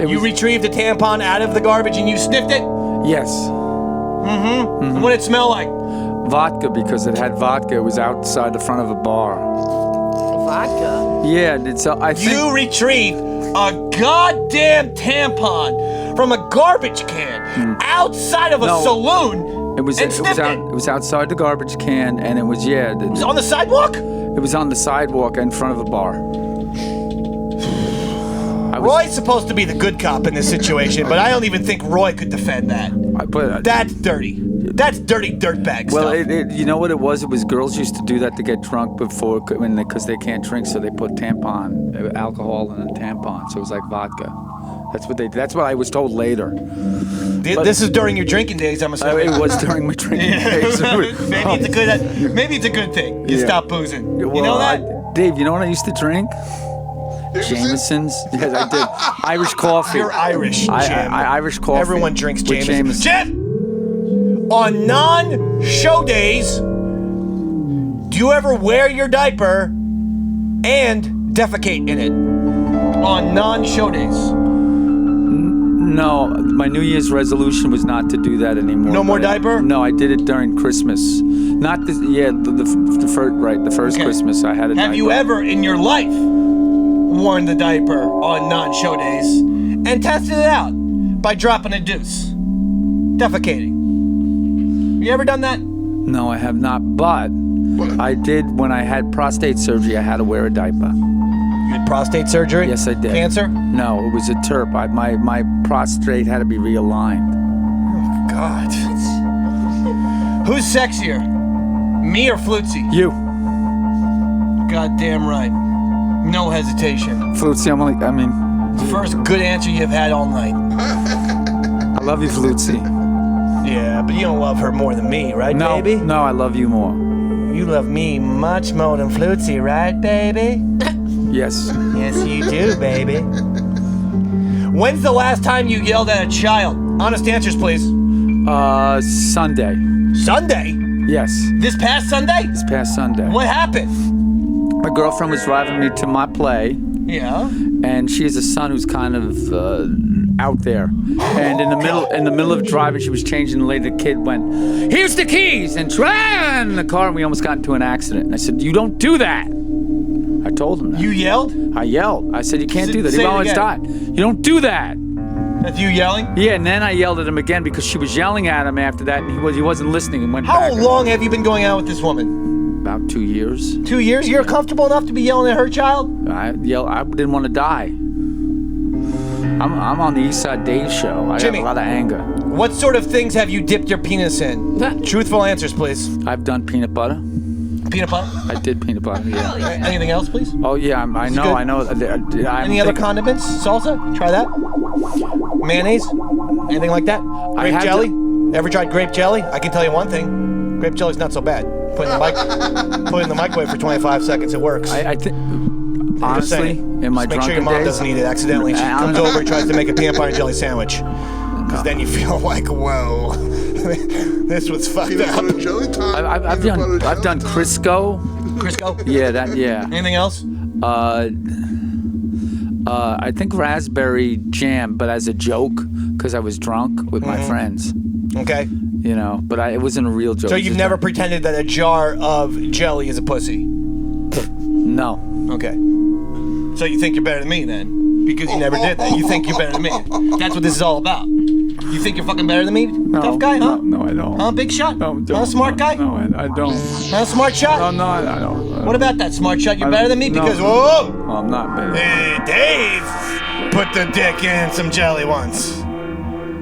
You retrieved a tampon out of the garbage and you sniffed it? Yes. Mm-hmm. What did it smell like? Vodka, because it had vodka. It was outside the front of a bar. Vodka. Yeah, I think You retrieved a goddamn tampon from a garbage can outside of a saloon it was and sniffed it. It was outside the garbage can, and it was It was on the sidewalk? It was on the sidewalk in front of a bar. Roy's supposed to be the good cop in this situation, but I don't even think Roy could defend that. That's dirty. That's dirty dirtbag Well, stuff. you know what it was? It was girls used to do that to get drunk before, because they can't drink, so they put alcohol in a tampon. So it was like vodka. That's what I was told later. This is during your drinking days, I'm assuming. It was during my drinking days. Maybe it's a good thing. You stop boozing. You know that? Dave, you know what I used to drink? Jameson's. Yes, I did. Irish coffee. You're Irish, Jim. Irish coffee. Everyone drinks with Jameson. Jim! On non-show days, do you ever wear your diaper and defecate in it? On non-show days. No, my New Year's resolution was not to do that anymore. No more diaper? No, I did it during Christmas. Not this. Yeah, the first Christmas I had a diaper. Have you ever in your life worn the diaper on non-show days and tested it out by dropping a deuce? Defecating. You ever done that? No, I have not, but I did when I had prostate surgery. I had to wear a diaper. You had prostate surgery? Yes, I did. Cancer? No, it was a TERP. My prostate had to be realigned. Oh, God. Who's sexier? Me or Flutesy? You. Goddamn right. No hesitation. Flutesy, First good answer you've had all night. I love you, Flutesy. Yeah, but you don't love her more than me, right, No, baby? no, I love you more. You love me much more than Flutesy, right, baby? Yes. Yes, you do, baby. When's the last time you yelled at a child? Honest answers, please. Sunday. Sunday? Yes. This past Sunday? This past Sunday. What happened? My girlfriend was driving me to my play. Yeah. And she has a son who's kind of out there. And in the middle of driving, she was changing the lane. The kid went, "Here's the keys," and ran in the car, and we almost got into an accident. And I said, "You don't do that." I told him that. You yelled? I yelled. I said, "You can't do that. Say He it almost again. died. You don't do that." That's you yelling? Yeah, and then I yelled at him again because she was yelling at him after that, and he wasn't listening and went back. How long have you been going out with this woman? About 2 years. 2 years? You're comfortable enough to be yelling at her child? I didn't want to die. I'm on the East Side Dave show. I Jimmy, have a lot of anger. What sort of things have you dipped your penis in? Truthful answers, please. I've done peanut butter. Peanut butter? I did peanut butter, yeah. Anything else, please? Oh, yeah, I know. Any other condiments? Salsa? Try that? Mayonnaise? Anything like that? Grape jelly? Ever tried grape jelly? I can tell you one thing. Grape jelly's not so bad. Put it in the microwave for 25 seconds. It works. I think, honestly, in my Make drunken sure your mom days, doesn't eat it accidentally. She comes over and tries to make a peanut butter and jelly sandwich. Because then you feel like, whoa, this was fucked Peanut up. butter jelly time. I've done Crisco. Crisco? Yeah. Anything else? I think raspberry jam, but as a joke, because I was drunk with my friends. Okay. You know, but it wasn't a real joke. So you've never pretended that a jar of jelly is a pussy? No. Okay. So you think you're better than me then? Because you never did that. You think you're better than me. That's what this is all about. You think you're fucking better than me? No, Tough guy, huh? No, I don't. Huh, big shot? No, Huh, smart guy? No, I don't. Huh, smart shot? No, I don't. What about that smart shot? You're better than me No. because, whoa! No, I'm not better. Hey, Dave put the dick in some jelly once.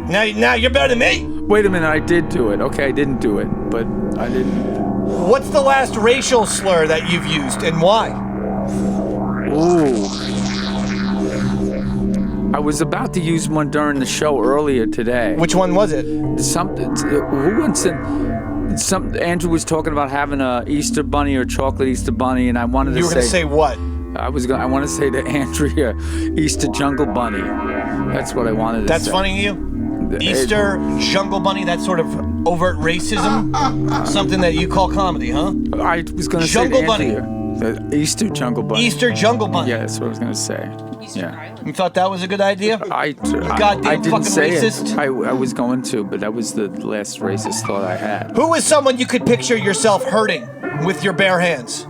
Now you're better than me? Wait a minute, I did do it. Okay, I didn't do it, but I didn't. What's the last racial slur that you've used and why? Ooh. I was about to use one during the show earlier today. Which one was it? Andrew was talking about having a Easter bunny or chocolate Easter bunny, and I wanted to say. You were going to say what? I want to say to Andrea, Easter jungle bunny. That's what I wanted to say. That's funny to you? Easter jungle bunny, that sort of overt racism? Something that you call comedy, huh? I was going to say Jungle to bunny. Andrea, the Easter jungle bunny. Easter jungle bunny. Yeah, that's what I was going to say. You thought that was a good idea? I goddamn didn't fucking say racist. it. I was going to, but that was the last racist thought I had. Who is someone you could picture yourself hurting with your bare hands?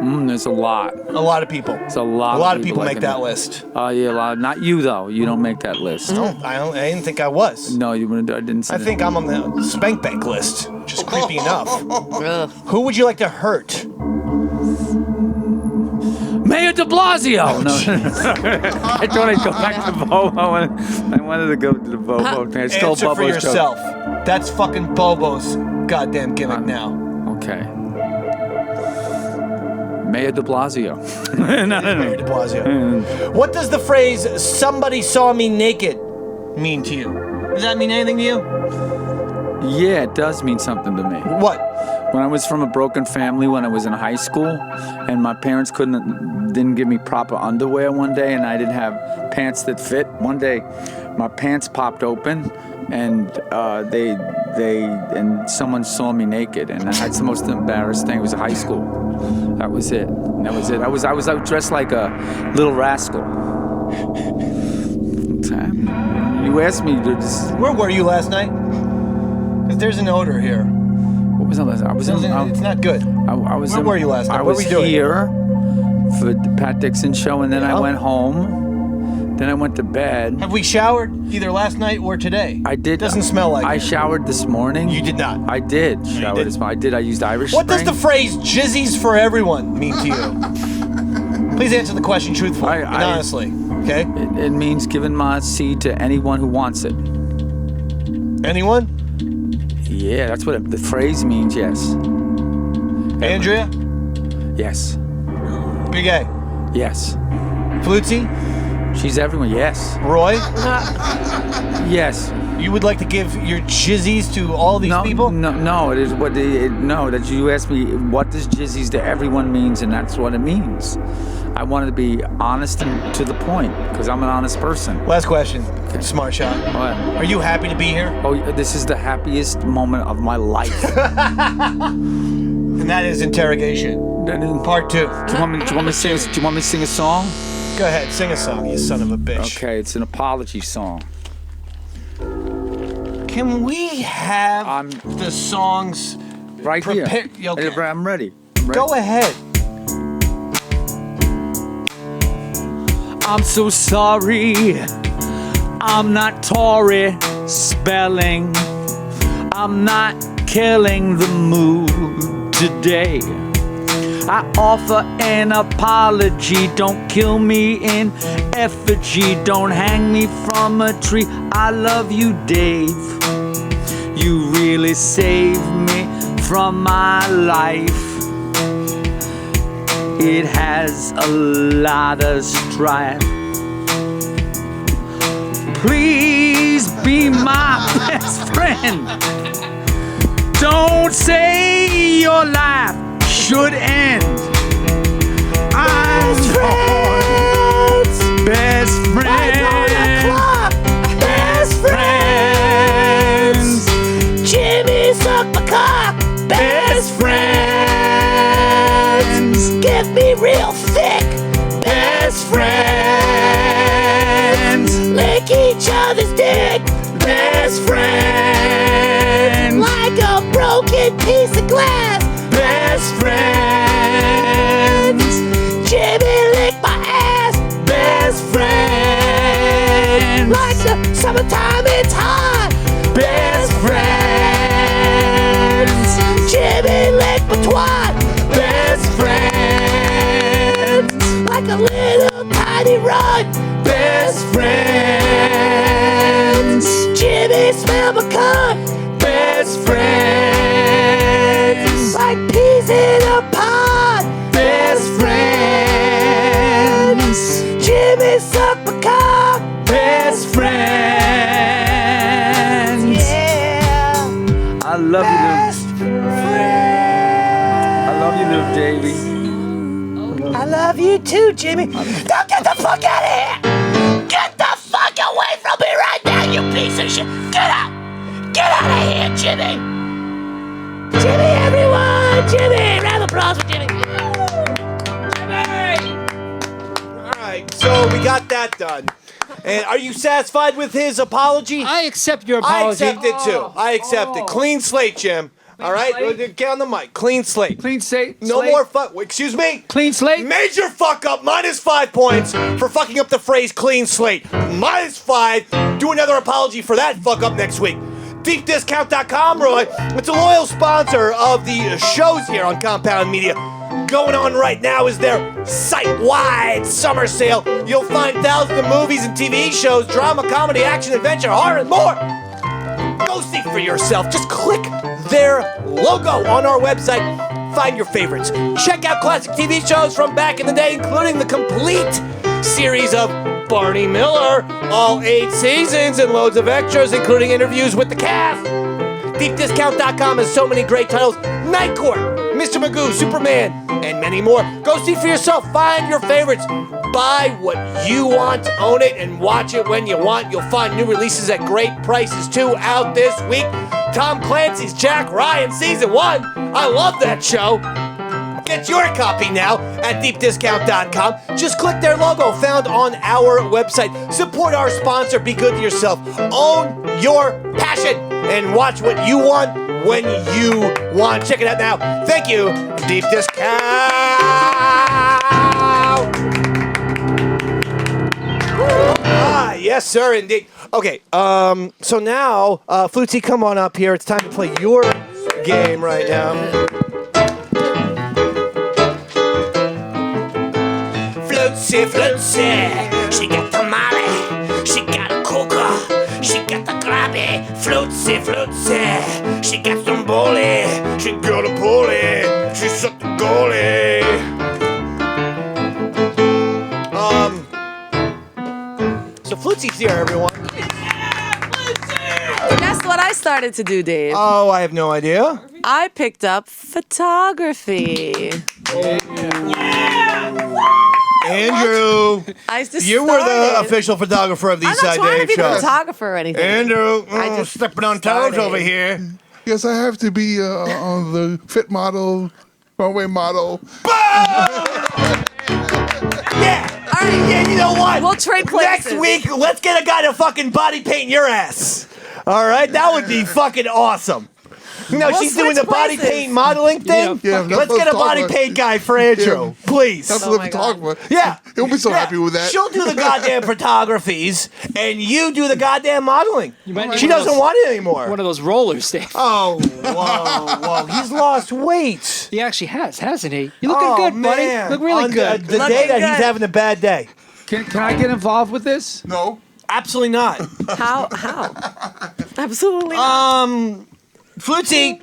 There's a lot. A lot of people. There's a lot. A lot of people I make can- that list. Oh yeah, a lot. Not you though. You don't make that list. I didn't think I was. No, you wouldn't. I didn't. Say I think I'm on the spank bank list. Just creepy enough. Who would you like to hurt? Mayor De Blasio. No, I thought I'd go back to Bobo. I wanted to go to the Bobo thing. I stole Answer for Bobo's joke. yourself. That's fucking Bobo's goddamn gimmick now. Okay. Mayor De Blasio. No. Mayor De Blasio. What does the phrase "somebody saw me naked" mean to you? Does that mean anything to you? Yeah, it does mean something to me. What? When I was from a broken family when I was in high school, and my parents didn't give me proper underwear one day, and I didn't have pants that fit. One day, my pants popped open, and someone saw me naked, and that's the most embarrassing thing. It was high school. That was it. That was it. I was dressed like a little rascal. You asked me to. Where were you last night? Because there's an odor here. What was I last night? It's not good. Where were you last night? What were you doing? I was here for the Pat Dixon show, and then I went home. Then I went to bed. Have we showered either last night or today? I did. Doesn't smell like I it. showered this morning. You did not. I did shower this morning. I did. I used Irish What does Spring. the phrase "jizzies for everyone" mean to you? Please answer the question truthfully and honestly. Okay? It means giving my seed to anyone who wants it. Anyone? Yeah, that's what the phrase means. Yes. Andrea? Yes. Big A? Yes. Flutesy? She's everyone. Yes. Roy? Yes. You would like to give your jizzies to all these people? No. It is what. No, that you asked me. What does jizzies to everyone means, and that's what it means. I wanted to be honest and to the point because I'm an honest person. Last question. Smart shot. What? Are you happy to be here? Oh, this is the happiest moment of my life. And that is interrogation. Part 2. Do you want me to sing a song? Go ahead, sing a song, you son of a bitch. Okay, it's an apology song. Can we have the songs right here? Okay. I'm ready. Go ahead. I'm so sorry. I'm not Tory spelling. I'm not killing the mood today. I offer an apology. Don't kill me in effigy. Don't hang me from a tree. I love you, Dave. You really saved me from my life. It has a lot of strife. Please be my best friend. Don't say your life should end. I'm friends. Best friends. Best friends. Jimmy suck my cock. Best friends. Give me real thick. Best friends. Lick each other's dick. Best friends. Like a broken piece of glass. Best friends. Jimmy lick my ass. Best friends. Like the summertime, it's hot. Best friends. Jimmy lick my twat. Best friends. Like a little tiny rug. Best friends. Jimmy smell my cum. love you too, Jimmy. Now get the fuck out of here! Get the fuck away from me right now, you piece of shit! Get out! Get out of here, Jimmy! Jimmy, everyone! Jimmy! Round of applause for Jimmy! Jimmy! All right, so we got that done. And are you satisfied with his apology? I accept your apology. I accept it too. I accept it. Clean slate, Jim. All right, get on the mic. Clean slate. Clean slate. No more fuck. Excuse me. Clean slate. Major fuck up. -5 points for fucking up the phrase clean slate. -5. Do another apology for that fuck up next week. DeepDiscount.com, Roy. It's a loyal sponsor of the shows here on Compound Media. Going on right now is their site-wide summer sale. You'll find thousands of movies and TV shows, drama, comedy, action, adventure, horror, and more. Go see for yourself. Just click their logo on our website. Find your favorites. Check out classic TV shows from back in the day, including the complete series of Barney Miller, all 8 seasons, and loads of extras, including interviews with the cast. DeepDiscount.com has so many great titles. Night Court, Mr. Magoo, Superman, and many more. Go see for yourself. Find your favorites. Buy what you want, own it, and watch it when you want. You'll find new releases at great prices, too, out this week. Tom Clancy's Jack Ryan Season 1. I love that show. Get your copy now at deepdiscount.com. Just click their logo found on our website. Support our sponsor. Be good to yourself. Own your passion and watch what you want when you want. Check it out now. Thank you, Deep Discount. Yes, sir, indeed. Okay, so now, Flutesy, come on up here. It's time to play your game right now. Flutesy, Flutesy, she got the molly, she got a coca, she got the grabby. Flutesy, Flutesy, she got some bully, she got a bully, she sucked the goalie. So Flutesy's here, everyone. Guess what I started to do, Dave? Oh, I have no idea. I picked up photography. Andrew, I just you were the started. official photographer of the I'm East not Side trying to Dave be the show. photographer or anything. Andrew, I just stepping on toes started. over here. Yes, I have to be on the fit model, runway model. Yeah. All right. Yeah, you know what? We'll trade places. Next week, let's get a guy to fucking body paint your ass. All right? That would be fucking awesome. You know, We'll she's doing the switch body places. paint modeling thing. Yeah, Let's get a body paint guy for Andrew, please. That's Oh what my I'm God. talking about. Yeah. He'll be so Yeah. happy with that. She'll do the goddamn photographies, and you do the goddamn modeling. might need She one of doesn't those- want it anymore. One of those rollers, Dave. Oh, whoa. He's lost weight. He actually has, hasn't he? You're looking good, man. buddy. Look really On good. The day Looking that he's good. having a bad day. Can I get involved with this? No. Absolutely not. How? Absolutely not. Flutesy.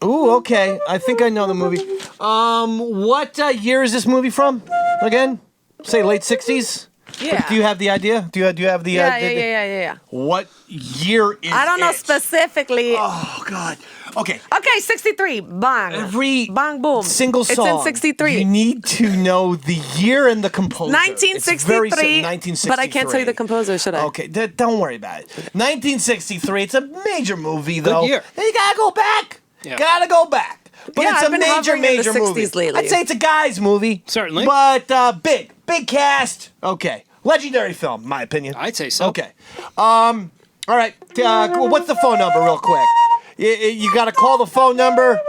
Ooh, okay. I think I know the movie. What year is this movie from? Again? Say late 60s? Yeah. Do you have the idea? Do you have the Yeah. What year is I don't know it? specifically. Oh, God. Okay. Okay, 63. Bang. Every bang boom. single song. It's in 63. You need to know the year and the composer. It's very 1963. 1963. But I can't tell you the composer, should I? Okay, don't worry about it. 1963. It's a major movie, though. year. And you gotta go back. Yeah. Gotta go back. But Yeah, it's I've a been major, hovering in the major 60s movie. lately. I'd say it's a guy's movie. Certainly. But big cast. Okay, legendary film, in my opinion. I'd say so. Okay. All right. What's the phone number, real quick? You got to call the phone number,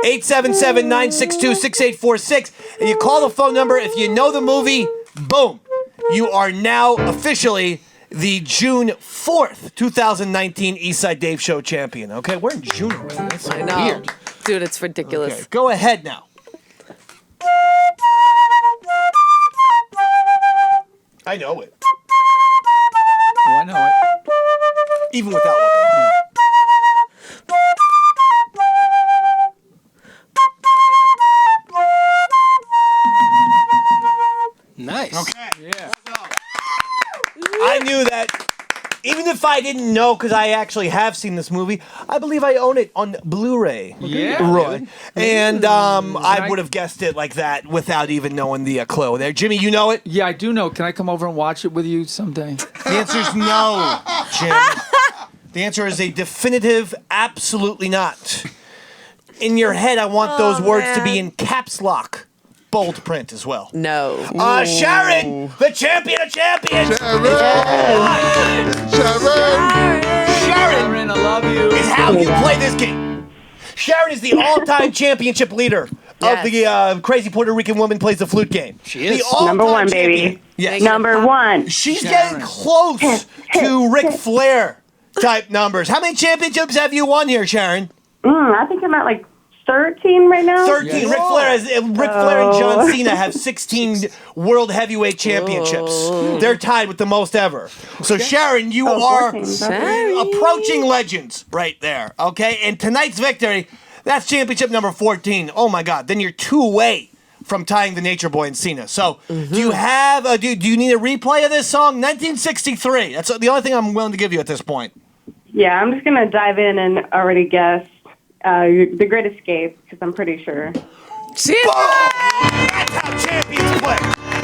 877-962-6846. And you call the phone number if you know the movie. Boom. You are now officially the June 4th, 2019 Eastside Dave Show champion. Okay, we're in June already. That's so I know. weird. Dude, it's ridiculous. Okay, go ahead now. I know it. Oh, I know it. Even without looking. Nice. Okay. Yeah. I knew that even if I didn't know, because I actually have seen this movie, I believe I own it on Blu-ray. Yeah, Roy. dude. And I would have guessed it like that without even knowing the clue. There, Jimmy, you know it? Yeah, I do know. Can I come over and watch it with you someday? The answer is no, Jim. The answer is a definitive absolutely not. In your head, I want those words to be in caps lock. Bold print as well. No. Sharon, the champion of champions. Sharon, I love you. Is how you play this game. Sharon is the all-time championship leader of the Crazy Puerto Rican Woman Plays the Flute game. She is. Number one, champion. baby. Yes. Number one. She's getting close to Ric Flair type numbers. How many championships have you won here, Sharon? I think I'm at like 13 right now. 13. Yes. Ric Flair and John Cena have 16 World Heavyweight Championships. They're tied with the most ever. So, Sharon, you are 14. approaching legends right there, okay? And tonight's victory, that's championship number 14. Oh, my God. Then you're 2 away from tying the Nature Boy and Cena. So, do you have do you need a replay of this song? 1963. That's the only thing I'm willing to give you at this point. Yeah, I'm just going to dive in and already guess The Great Escape, because I'm pretty sure. That's how champions play.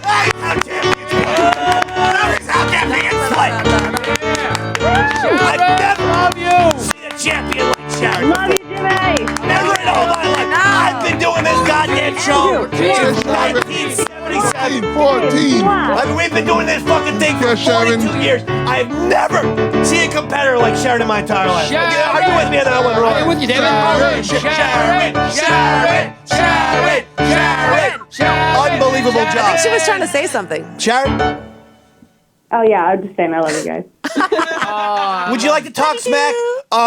That's how champions play. That's how champions play. I've never seen a champion like Sharon. Love you, Jimmy! Never in all my life. I've been doing this goddamn show since 1977. 14. I mean, we've been doing this fucking thing for Yeah, Sharon. 42 years. I've never seen a competitor like Sharon in my entire life. Sharon. Are you with me on that one, Roy? I'm with you, David. Sharon. Unbelievable I job. think she was trying to say something. Sharon, Oh, yeah, I'm just saying I love you guys. would you like to talk smack?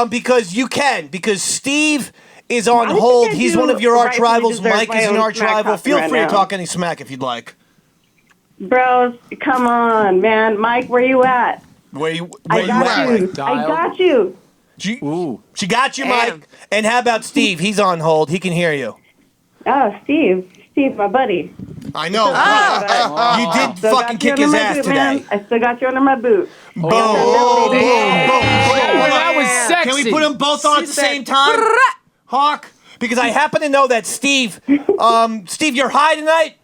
Because you can. Because Steve is on think hold. I He's do one of your arch rightfully rivals. deserve Mike my is an own arch smack rival. talk Feel right free to now. talk any smack if you'd like. Bros, come on, man. Mike, where you at? Where you I at? got you. I got you. She got you, Damn. Mike. And how about Steve? He's on hold. He can hear you. Oh, Steve. Steve, my buddy. I know. You did Still fucking got you kick under his my ass boot, today. man. I still got you under my boot. Boom, boom, boom, boom. That was sexy. Can we put them both on at the same time? Hawk? Because I happen to know that Steve, Steve, you're high tonight?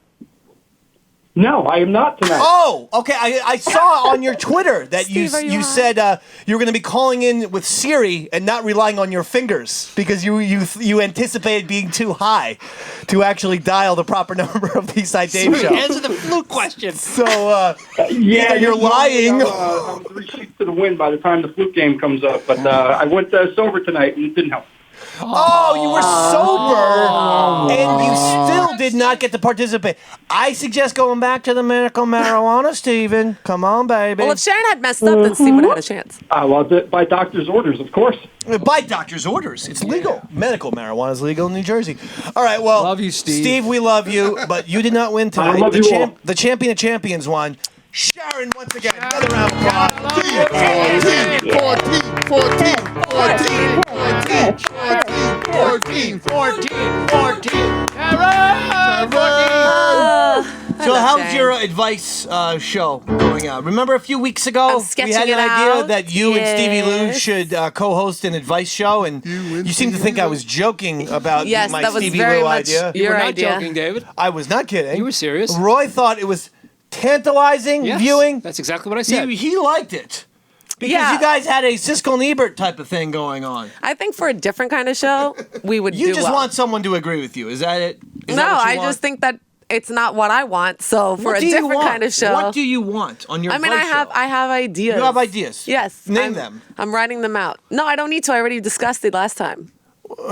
No, I am not tonight. Oh, okay. I saw on your Twitter that Steve, are you you high? said you were going to be calling in with Siri and not relying on your fingers because you anticipated being too high to actually dial the proper number of the Eastside Dave show. Answer the flute question. So Yeah, you're lying. I'm 3 sheets to the wind by the time the flute game comes up, but I went sober tonight and it didn't help. Oh, you were sober, and you still did not get to participate. I suggest going back to the medical marijuana, Steven. Come on, baby. Well, if Sharon had messed up, then Steve would have had a chance. Well, by doctor's orders, of course. By doctor's orders. It's legal. Medical marijuana is legal in New Jersey. All right, well. Love you, Steve. Steve, we love you, but you did not win tonight. I love you all. The champion of champions won. Sharon, once again, another round of applause. 14. So how's your advice show going out? Remember a few weeks ago I'm we sketching had an it idea out. that you and Stevie Lou Yes. should co-host an advice show, and you seem to think I was joking about Yes, my that was Stevie very Lou much idea. You your were not idea. joking, David. I was not kidding. You were serious. Roy thought it was tantalizing Yes, viewing. That's exactly what I said. He liked it. Because Yeah. you guys had a Siskel and Ebert type of thing going on. I think for a different kind of show, we would You do just well. want someone to agree with you. Is that it? Is No, that what you I want? just think that it's not what I want. So for What a do you different want? kind of show, What do you want on your I mean, advice show? I have ideas. You have ideas? Yes. Name them. I'm writing them out. No, I don't need to. I already discussed it last time.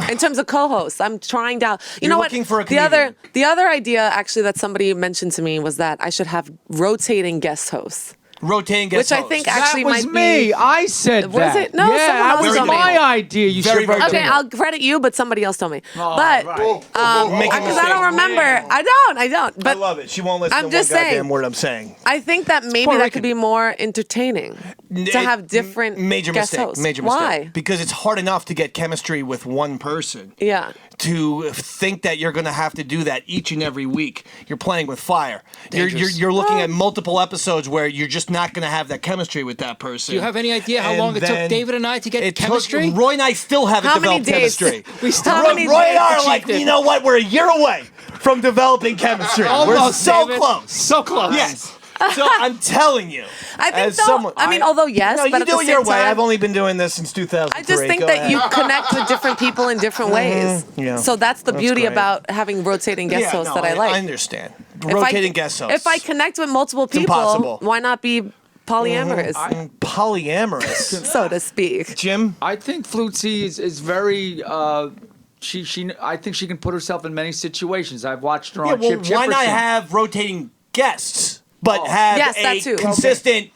In terms of co-hosts, I'm trying down. You You're know what? looking for a the other comedian. idea actually that somebody mentioned to me was that I should have rotating guest hosts. Rotating guest Which I hosts. think actually That was might me. be. I said Was that. it? No, yeah, someone that else was told me. my idea. You Very, should very rotate. Okay, I'll credit you, but somebody else told me. But Making because I mistakes. don't remember. I don't. I But love it. She won't listen I'm to one just saying. goddamn word I'm saying. I think that maybe Puerto that Rican. could be more entertaining to have different Major guest mistake. hosts. Major mistake. Why? Because it's hard enough to get chemistry with one person. Yeah. to think that you're going to have to do that each and every week. You're playing with fire. You're looking at multiple episodes where you're just not going to have that chemistry with that person. Do you have any idea how long it took David and I to get chemistry? Roy and I still haven't How many developed days? chemistry. We still How Roy many and I days are like, you know what? We're a year away from developing chemistry. We're Almost, so David. close. So close. Yes. So I'm telling you. I think as though, someone, I mean, although yes, no, but you at do the it same your way. time, I've only been doing this since 2003. I just think Go that ahead. you connect with different people in different ways. Yeah. So that's the beauty great. about having rotating guest hosts that I like. I understand. If I- Rotating guest hosts. If I connect with multiple people, impossible. why not be polyamorous, Polyamorous. so to speak? Jim? I think Flutesy is very. I think she can put herself in many situations. I've watched her Yeah, on well, Chip why not Chipperson. have rotating guests, but have Yes, that a too. consistent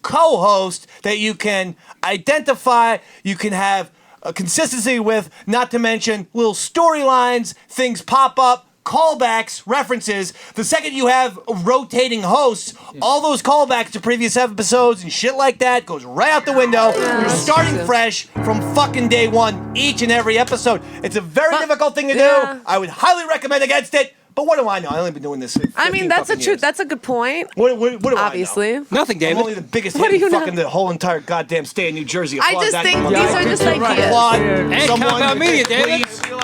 co-host that you can identify, you can have a consistency with, not to mention little storylines, things pop up, callbacks, references. The second you have rotating hosts, all those callbacks to previous episodes and shit like that goes right out the window. You're starting true. fresh from fucking day one each and every episode. It's a very difficult thing to do. yeah. I would highly recommend against it. But what do I know? I only been doing this. I mean, that's a truth. That's a good point. What do Obviously. I know? Nothing, I'm David. only the biggest What hit do in you fucking know? the whole entire goddamn state of New Jersey. I Applaud just that think motherfucker. these are just ideas. Applaud And someone Compound Media, that David. please- Don't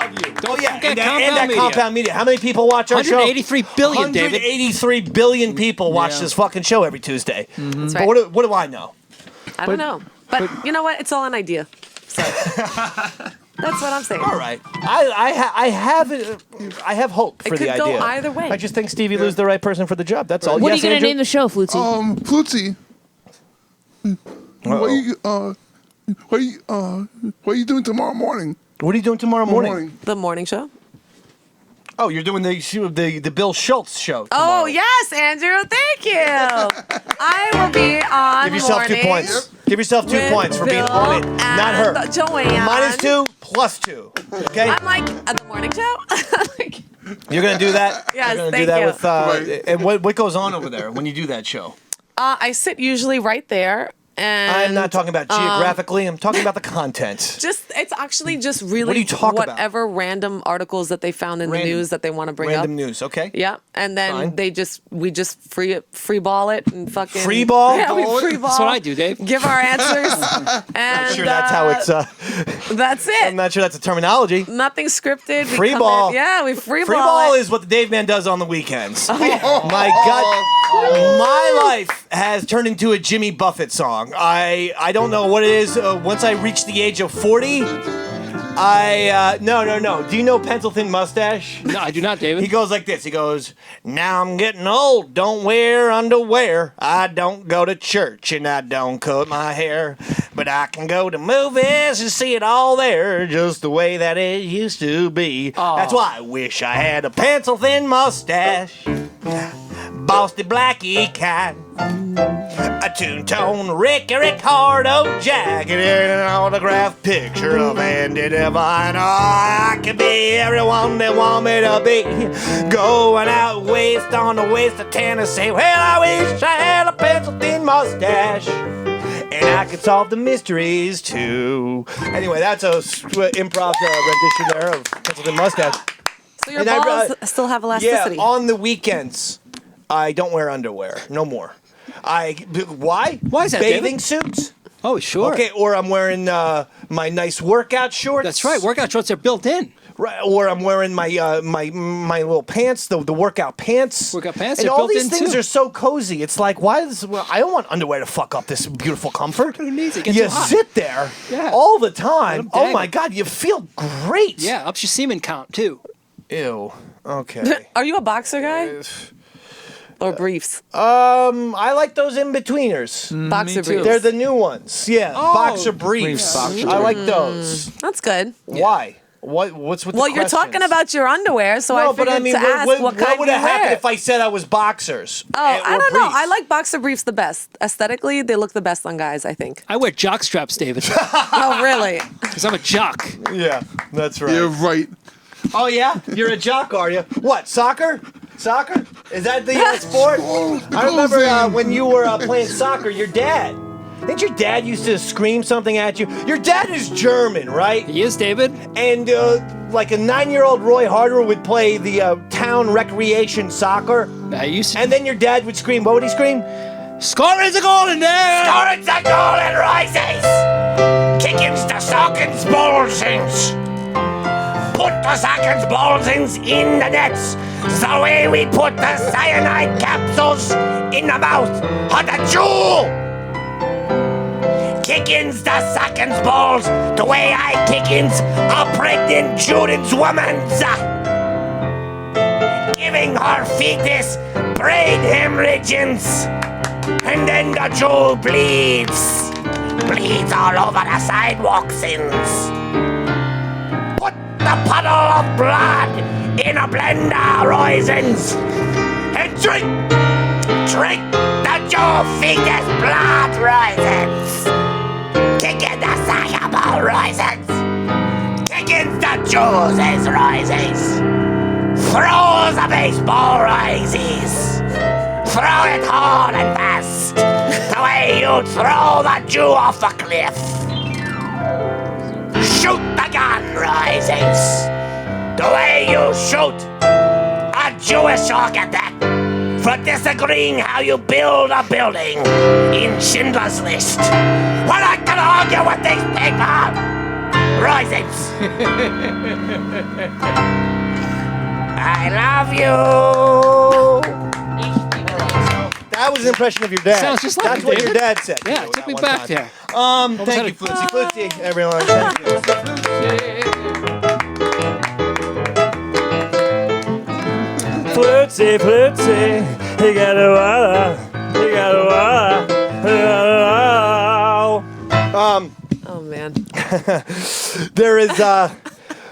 Oh yeah, forget and Compound that Media. Compound Media. How many people watch our show? 183 billion, David. 183 billion people watch Yeah. this fucking show every Tuesday. That's But right. what do I know? I don't know. But you know what? It's all an idea. So that's what I'm saying. All right, I have hope for It the could go idea. either way. I just think Stevie Lou's the right person for the job. That's all. What Yes, are you going to Andrew? name the show, Flutesy? Flutesy. What are you doing tomorrow morning? What are you doing tomorrow morning? The morning show. Oh, you're doing the Bill Schultz show. Oh tomorrow. yes, Andrew. Thank you. I will be on Give yourself 2 mornings points. Give yourself 2 with points for being Bill on it, not her. and Joanne. -2, +2. Okay, I'm like at the morning show. Like, you're gonna do that. Yes, you're gonna thank do that you. with. Right. And what goes on over there when you do that show? I sit usually right there, and I'm not talking about geographically. I'm talking about the content. It's actually just really What do you talk about? whatever random articles that they found in the Random- news that they want to bring Random up. news. Okay. Yeah, and then Fine. we just free ball it and fucking Free ball? Yeah, we free ball. That's what I do, Dave. Give our answers, and Sure, that's how it's. that's it. I'm not sure that's a terminology. Nothing scripted. We Free come ball. in- Yeah, we free Free ball. ball it. is what the Dave Man does on the weekends. My God, my life has turned into a Jimmy Buffett song. I don't know what it is. Once I reach the age of 40, no. Do you know Pencil Thin Mustache? No, I do not, David. He goes like this. He goes, "Now I'm getting old, don't wear underwear. I don't go to church and I don't cut my hair. But I can go to movies and see it all there, just the way that it used to be. That's why I wish I had a pencil thin mustache. Bossy Blackie cat. A two-tone Ricky Ricardo jacket and an autographed picture of Andy Devine. Oh, I can be everyone they want me to be. Going out west on the waste of Tennessee. Well, I wish I had a pencil-thin mustache. And I could solve the mysteries, too. Anyway, that's a improv rendition there of pencil-thin mustache. So your And I- balls still have elasticity. Yeah, on the weekends, I don't wear underwear. No more. Why? Why is that, Bathing David? suits? Oh, sure. Okay, or I'm wearing my nice workout shorts. That's right. Workout shorts are built in. Right, or I'm wearing my my little pants, the workout pants. Workout pants and are all built these in, things too. are so cozy. It's like, why is I don't want underwear to fuck up this beautiful comfort. Who needs it? It gets You too hot. sit there Yeah. all the Let time. 'em Oh dangle. my God, you feel great. Yeah, ups your semen count, too. Ew. Okay. Are you a boxer guy or briefs? I like those in betweeners. Boxer too. briefs. They're the new ones. Yeah, boxer briefs. briefs, boxer I like those. That's good. Why? What's with Well, the you're talking questions? about your underwear, so I No, figured but I mean, to ask what kind would you have happened wear. if I said I was boxers? Oh, I or don't know. briefs? I like boxer briefs the best. Aesthetically, they look the best on guys, I think. I wear jock straps, David, Oh, really? because I'm a jock. Yeah, that's right. You're right. Oh yeah, you're a jock, are you? What, soccer? Soccer? Is that the sport? I remember when you were playing soccer. Your dad. Didn't your dad used to scream something at you? Your dad is German, right? He is, David. And like a 9-year-old Roy Harter would play the town recreation soccer, I used to. and then your dad would scream. What would he scream? Scoring's a goal in there. Scoring's a goal and rises. Kicking's the sockins ballsings. Put the sockins ballsings in the nets. The way we put the cyanide capsules in the mouth of the Jew. Kickins the sockins balls the way I kickins a pregnant Juden's woman's. Giving her fetus brain hemorrhages. And then the Jew bleeds all over the sidewalks. Put the puddle of blood in a blender, Roisins, and drink the Jew fetus blood, Roisins. Kick in the soccer ball, Roisins. Kick in the Jews, Roisins. Throw the baseball, Roisins. Throw it hard and fast, the way you'd throw the Jew off a cliff. Shoot the gun, Risings, the way you shoot a Jewish architect for disagreeing how you build a building in Schindler's List. We're not gonna argue with these people, Risings. I love you. That was an impression of your dad. Sounds just like That's it, what David. your dad said. Yeah, You know, took that me one back time. there. Thank you, Flutesy. Flutesy, everyone. Thank you. Flutesy, Flutesy, you got a Oh man.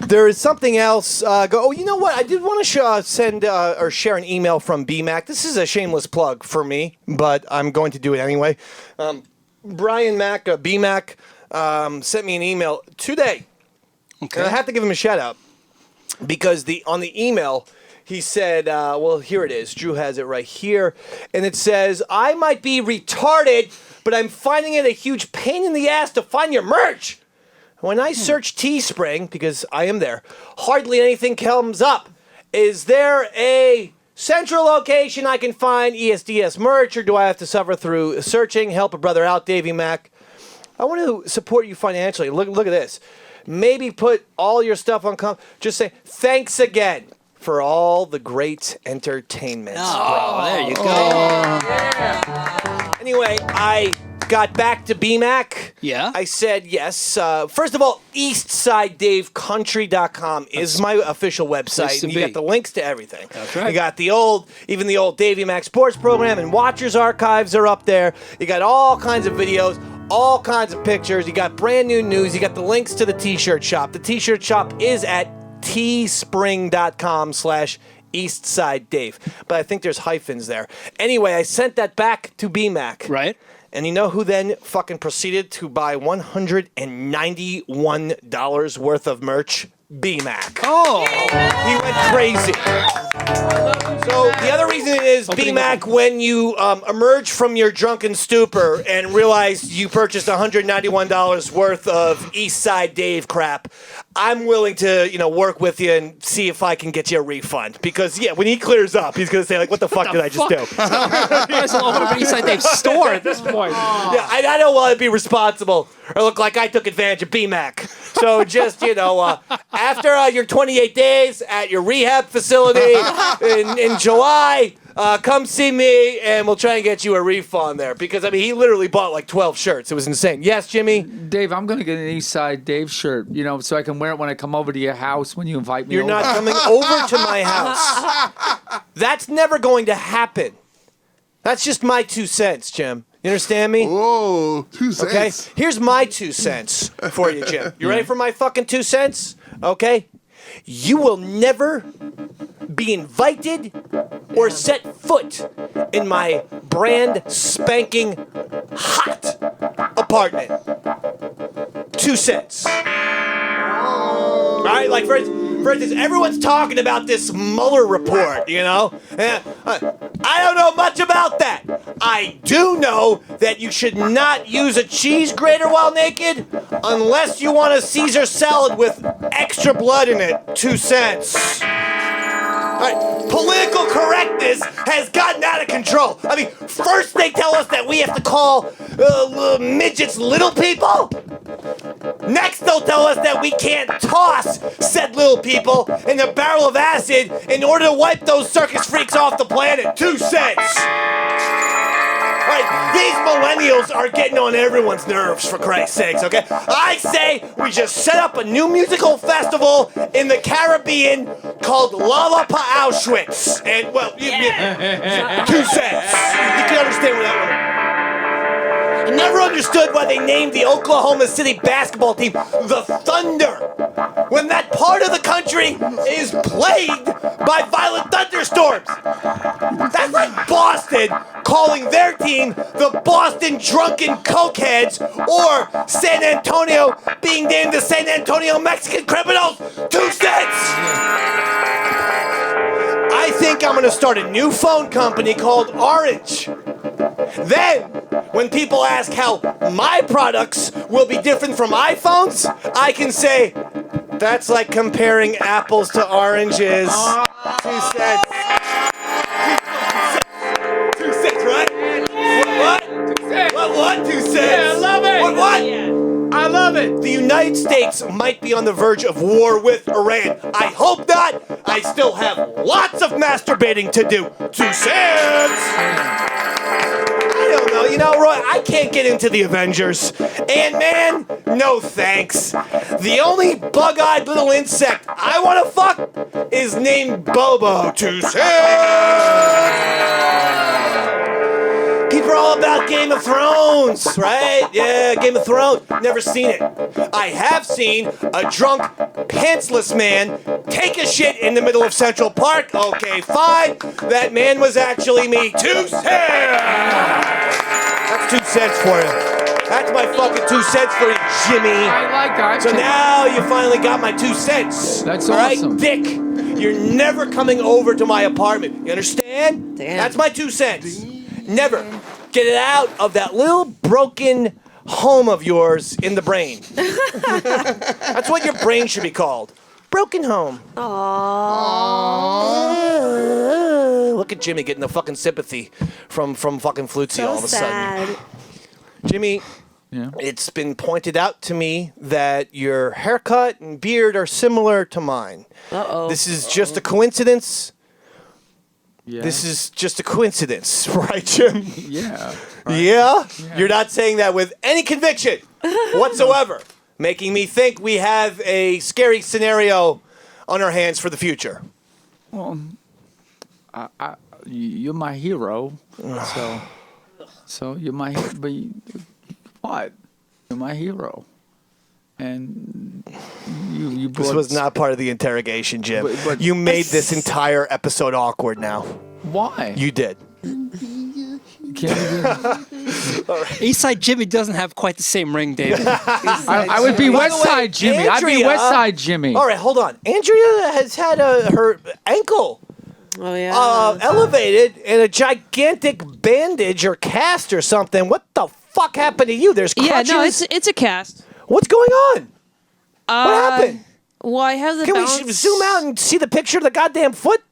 There is something else. Oh, you know what? I did want to send or share an email from BMAC. This is a shameless plug for me, but I'm going to do it anyway. Brian Mack, BMAC, sent me an email today. Okay. And I have to give him a shout out because on the email he said, well, here it is. Drew has it right here, and it says, "I might be retarded, but I'm finding it a huge pain in the ass to find your merch. When I search Teespring, because I am there, hardly anything comes up. Is there a central location I can find ESDS merch, or do I have to suffer through searching? Help a brother out, Davey Mack. I want to support you financially. Look at this. Maybe put all your stuff on. Just say thanks again for all the great entertainment. Oh, there you go. Anyway, I got back to BMAC. Yeah? I said yes. First of all, EastsideDaveCountry.com is my official website. to You be. got the links to everything. That's right. You got the old Davey Mac Sports program and Watchers archives are up there. You got all kinds of videos, all kinds of pictures. You got brand new news. You got the links to the t-shirt shop. The t-shirt shop is at teespring.com/EastsideDave. But I think there's hyphens there. Anyway, I sent that back to BMAC. Right. And you know who then fucking proceeded to buy $191 worth of merch? BMAC. Oh. He went crazy. So the other reason is, BMAC, when you emerge from your drunken stupor and realize you purchased $191 worth of East Side Dave crap, I'm willing to, work with you and see if I can get you a refund. Because, when he clears up, he's going to say, like, what the fuck did I just do? Might as well open up an Eastside Dave store at this point. Yeah, I don't want to be responsible or look like I took advantage of BMAC. So just, after your 28 days at your rehab facility in July, come see me and we'll try and get you a refund there. Because, he literally bought like 12 shirts. It was insane. Yes, Jimmy? Dave, I'm going to get an Eastside Dave shirt, so I can wear it when I come over to your house when you invite me You're over. not coming over to my house. That's never going to happen. That's just my 2 cents, Jim. You understand me? Whoa, 2 cents. Okay, here's my 2 cents for you, Jim. You ready for my fucking 2 cents? Okay? You will never be invited or set foot in my brand spanking hot apartment. 2 cents. All right, like for instance, everyone's talking about this Mueller report, I don't know much about that. I do know that you should not use a cheese grater while naked unless you want a Caesar salad with extra blood in it. 2 cents. All right, political correctness has gotten out of control. I mean, first they tell us that we have to call midgets little people. Next, they'll tell us that we can't toss said little people in a barrel of acid in order to wipe those circus freaks off the planet. 2 cents. Right, these millennials are getting on everyone's nerves, for Christ's sakes, okay? I say we just set up a new musical festival in the Caribbean called Lollapalooza Auschwitz. And, well, 2 cents. You can understand where that one. I never understood why they named the Oklahoma City basketball team the Thunder when that part of the country is plagued by violent thunderstorms. That's like Boston calling their team the Boston Drunken Cokeheads or San Antonio being named the San Antonio Mexican Criminals. 2 cents! I think I'm going to start a new phone company called Orange. Then, when people ask how my products will be different from iPhones, I can say, that's like comparing apples to oranges. 2 cents. 2 cents, right? What? 2 cents. Yeah, I love it. What? I love it. The United States might be on the verge of war with Iran. I hope not. I still have lots of masturbating to do. 2 cents. I don't know. You know, Roy, I can't get into the Avengers. Ant-Man? No thanks. The only bug-eyed little insect I want to fuck is named Bobo. 2 cents. People are all about Game of Thrones, right? Yeah, Game of Thrones. Never seen it. I have seen a drunk, pantsless man take a shit in the middle of Central Park. Okay, fine. That man was actually me. 2 cents. That's 2 cents for you. That's my fucking 2 cents for you, Jimmy. I like that. So now you finally got my 2 cents. That's all right, awesome. Dick, you're never coming over to my apartment. You understand? Damn. That's my 2 cents. Never. Get it out of that little broken home of yours in the brain. That's what your brain should be called. Broken home. Aww. Look at Jimmy getting the fucking sympathy from fucking Flutesy all of a sudden. Jimmy, it's been pointed out to me that your haircut and beard are similar to mine. This is just a coincidence. Yeah. This is just a coincidence, right, Jim? Yeah. Yeah? You're not saying that with any conviction whatsoever, making me think we have a scary scenario on our hands for the future. Well, you're my hero. So you're my hero. But what? You're my hero. And you brought... This was not part of the interrogation, Jim. But you made this entire episode awkward now. Why? You did. Eastside Jimmy doesn't have quite the same ring, David. I would be By the way, Westside Jimmy. I'd be Andrea- Westside Jimmy. All right, hold on. Andrea has had her ankle Oh, yeah. elevated in a gigantic bandage or cast or something. What the fuck happened to you? There's crutches? Yeah, no, it's a cast. What's going on? What happened? Well, I have the Can balance. we zoom out and see the picture of the goddamn foot?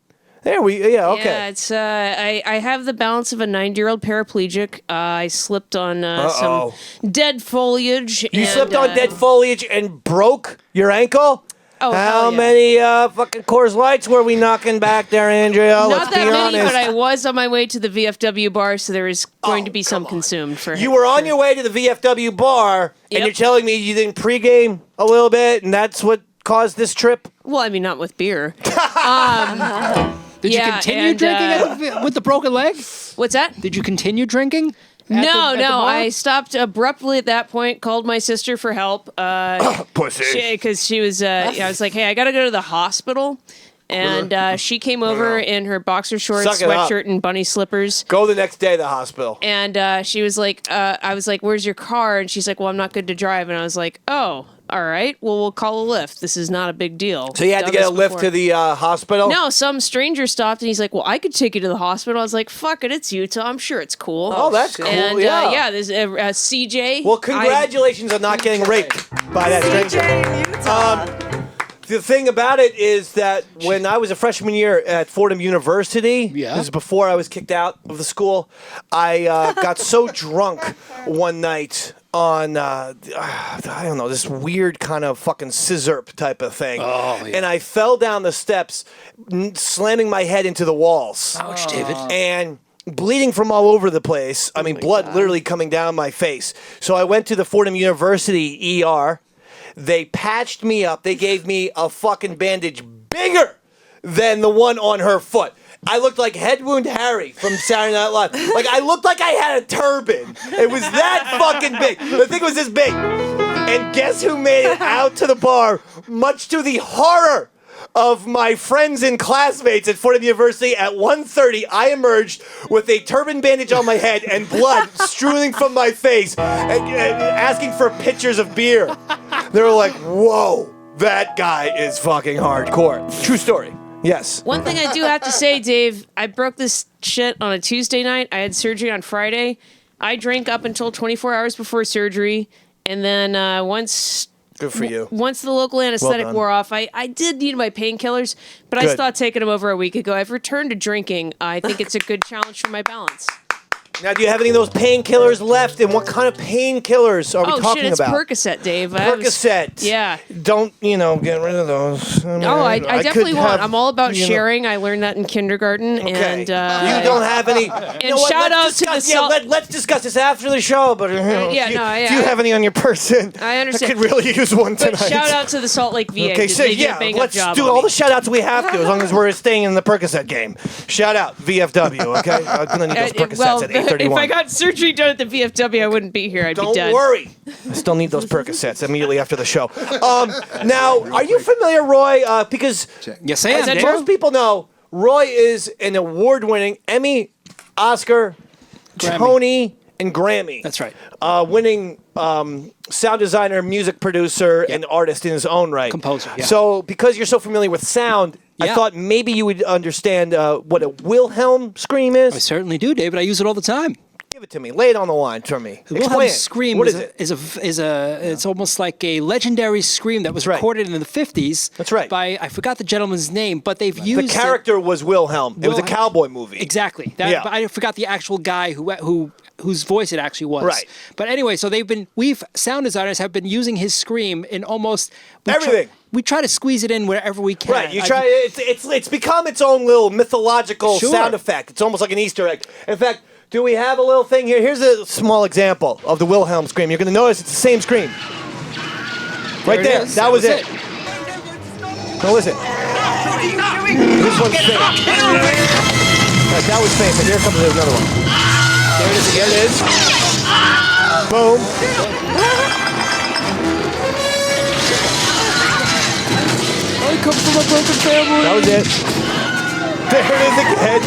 There we, yeah, okay. Yeah, it's I have the balance of a 90-year-old paraplegic. I slipped on some dead foliage. You slipped on dead foliage and broke your ankle? Oh, How hell yeah. many fucking Coors Lights were we knocking back there, Andrea? Not Let's that be many, honest. but I was on my way to the VFW bar, so there is going to be some come on. consumed for You were on your way to the VFW bar, and Yep. you're telling me you didn't pregame a little bit, and that's what caused this trip? Well, I mean, not with beer. Did you Yeah, continue and, drinking with the broken leg? What's that? Did you continue drinking? No. I stopped abruptly at that point. Called my sister for help. Pussy. Because she was. I was like, hey, I got to go to the hospital. and she came over in her boxer shorts, Suck it up. sweatshirt, and bunny slippers. Go the next day to the hospital. And she was like, I was like, where's your car? And she's like, well, I'm not good to drive. And I was like, oh, all right. Well, we'll call a Lyft. This is not a big deal. So you had to Done get a this lift before. to the hospital? No, some stranger stopped and he's like, well, I could take you to the hospital. I was like, fuck it, it's Utah. I'm sure it's cool. Oh, that's cool. And yeah. There's CJ. Well, congratulations on not getting raped by that stranger. The thing about it is that when I was a freshman year at Fordham University, this is before I was kicked out of the school, I got so drunk one night on, I don't know, this weird kind of fucking scissorp type of thing. Oh, yeah. And I fell down the steps, slamming my head into the walls. Ouch, David. And bleeding from all over the place. I mean, blood literally coming down my face. So I went to the Fordham University ER. They patched me up. They gave me a fucking bandage bigger than the one on her foot. I looked like Head Wound Harry from Saturday Night Live. Like, I looked like I had a turban. It was that fucking big. The thing was this big. And guess who made it out to the bar, much to the horror of my friends and classmates at Fordham University? At 1:30, I emerged with a turban bandage on my head and blood strewing from my face and asking for pictures of beer. They were like, whoa, that guy is fucking hardcore. True story. Yes. One thing I do have to say, Dave, I broke this shit on a Tuesday night. I had surgery on Friday. I drank up until 24 hours before surgery. And then once Good for you. Once the local anesthetic done. wore off, I did need my painkillers, but I Good. stopped taking them over a week ago. I've returned to drinking. I think it's a good challenge for my balance. Now, do you have any of those painkillers left? And what kind of painkillers are we Oh talking shit, it's about? Percocet, Dave. I was- Percocet. Yeah. Don't, get rid of those. Oh, I definitely could won't. have, I'm all about you know- sharing. I learned that in kindergarten. Okay. And you don't have any. and You know what? shout Let's out to discuss, the salt. let's discuss this after the show. But if you have any on your person, I understand. I could really use one tonight. But shout out to the Salt Lake VA. Okay, so They did a bang-up let's job do on all me. the shout outs we have to, as long as we're staying in the Percocet game. Shout out VFW, okay? I'm gonna need those Percocets well, at 8:31. if I got surgery done at the VFW, I wouldn't be here. I'd be Don't dead. worry. I still need those Percocets immediately after the show. Now, are you familiar, Roy? Because Yes, I am. Is that Dave. true? most people know Roy is an award-winning Emmy, Oscar, Grammy. Tony, and Grammy. That's right. Winning sound designer, music producer, and artist in his own right. Composer, yeah. So, because you're so familiar with sound, I Yeah. thought maybe you would understand what a Wilhelm Scream is. I certainly do, David. I use it all the time. Give it to me. Lay it on the line for me. The Wilhelm Explain it. Scream What is is it? it's almost like a legendary scream that was right. recorded in the 50s. That's right. By, I forgot the gentleman's name, but they've The used character was Wilhelm. It was a Wilhelm. cowboy movie. Exactly. Yeah. But I forgot the actual guy whose voice it actually was. Right. But anyway, so sound designers have been using his scream in almost Everything. We try to squeeze it in wherever we can. Right, you try. It's become its own little mythological Sure. sound effect. It's almost like an Easter egg. In fact, do we have a little thing here? Here's a small example of the Wilhelm scream. You're going to notice it's the same scream. Right it there. is. That was it. Now listen. This one's fake. Right, that was fake, but here comes another one. There it is again. There it is. Boom. I come from a broken family. That was it. There it is again.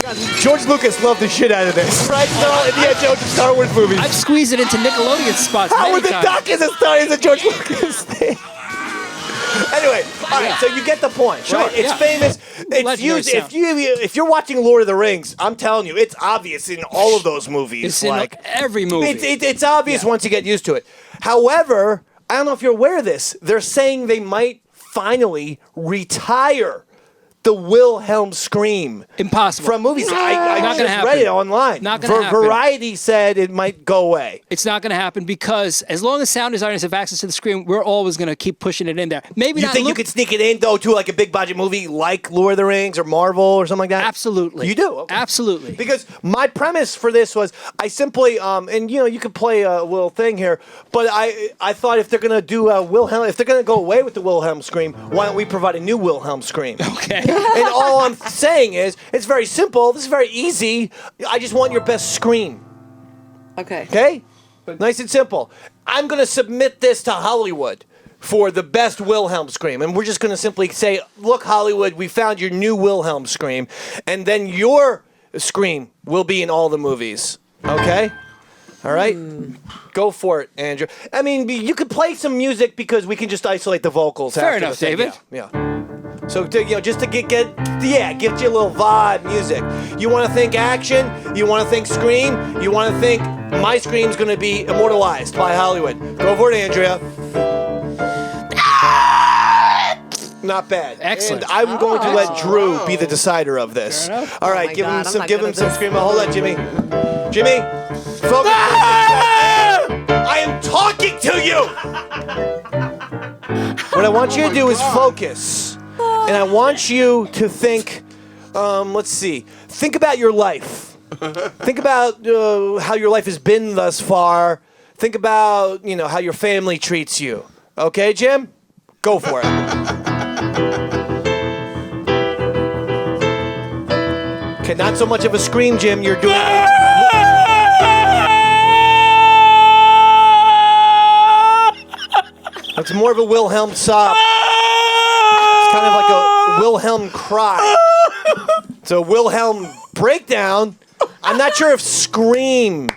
God, George Lucas loved the shit out of this. Right? Indiana Jones and Star Wars movies. I've squeezed it into Nickelodeon spots Howard many the times. Duck is a George Lucas thing. Anyway, all right, so you get the point, Sure, right? It's yeah. famous. It's Legendary used. sound. If you're watching Lord of the Rings, I'm telling you, it's obvious in all of those movies. It's in every movie. It's obvious once you get used to it. However, I don't know if you're aware of this. They're saying they might finally retire the Wilhelm Scream. Impossible. From movies. I Not just gonna read it happen. online. Not gonna happen. Variety said it might go away. It's not going to happen because as long as sound designers have access to the screen, we're always going to keep pushing it in there. Maybe You not. think you could sneak it in though to like a big budget movie like Lord of the Rings or Marvel or something like that? Absolutely. You do? Okay. Absolutely. Because my premise for this was I simply and you could play a little thing here, but I thought if they're gonna do if they're gonna go away with the Wilhelm Scream, why don't we provide a new Wilhelm Scream? Okay. And all I'm saying is it's very simple. This is very easy. I just want your best scream. Okay. Okay? Nice and simple. I'm going to submit this to Hollywood for the best Wilhelm Scream. And we're just going to simply say, look, Hollywood, we found your new Wilhelm Scream. And then your Scream will be in all the movies. Okay? All right? Go for it, Andrew. I mean, you could play some music because we can just isolate the vocals. Fair after enough, the thing. David. Yeah. So, just to get you a little vibe music. You want to think action? You want to think Scream? You want to think my Scream's going to be immortalized by Hollywood? Go for it, Andrea. Not bad. Excellent. And I'm going to let Drew be the decider of this. All right, give him some Scream. Hold on, Jimmy. Jimmy, focus. I am talking to you. What I want you to do is focus. And I want you to think, let's see, think about your life. Think about how your life has been thus far. Think about, how your family treats you. Okay, Jim? Go for it. Okay, not so much of a scream, Jim. You're doing it. It's more of a Wilhelm sob. It's kind of like a Wilhelm cry. It's a Wilhelm breakdown. I'm not sure if scream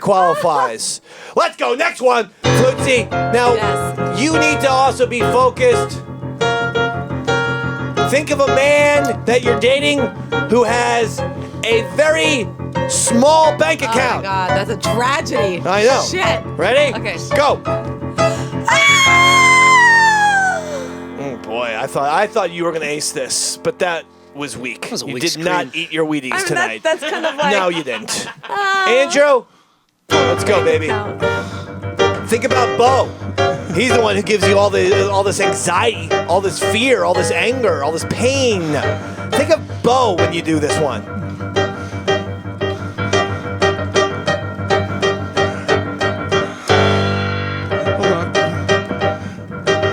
qualifies. Let's go. Next one. Flutesy. Now, you need to also be focused. Think of a man that you're dating who has a very small bank account. Oh my God, that's a tragedy. I know. Shit. Ready? Okay. Go. Oh boy, I thought you were gonna ace this, but that was weak. That was a you weak did scream. not eat your Wheaties tonight. That's kind of like. No, you didn't. Andrew, let's go, baby. Think about Bo. He's the one who gives you all this anxiety, all this fear, all this anger, all this pain. Think of Bo when you do this one.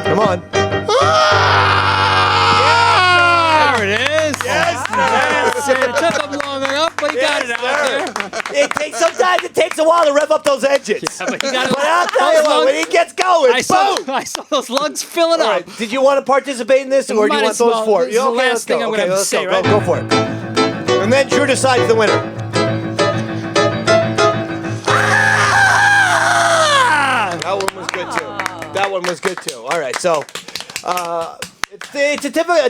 Come on. There it is. Yes, It took them long enough, but he got it out there. Sometimes it takes a while to rev up those engines. Yeah, but he got it. But I'll tell you what, when he gets going, I saw boom! those lungs filling All up. right, did you want to participate in this, or do you Might want as those well. four? This is the last thing I'm gonna have to let's say, go. right? Go for it. And then Drew decides the winner. That one was good too. That one was good too. All right, so it's a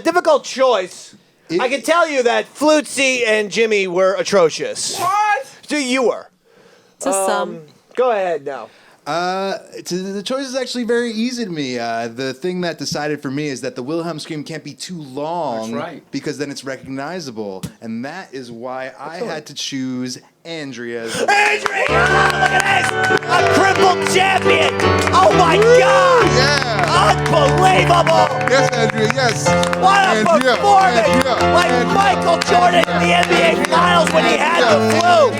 difficult choice. I can tell you that Flutesy and Jimmy were atrocious. What? So you were. Just some. Go ahead now. The choice is actually very easy to me. The thing that decided for me is that the Wilhelm Scream can't be too long. That's right. Because then it's recognizable. And that is why I had to choose Andrea's. Andrea! Look at this! A crippled champion! Oh my God! Yeah. Unbelievable! Yes, Andrea, yes. What a Andrea, performance! Andrea, Like Andrea. Michael Jordan in the NBA Finals when he had the flu!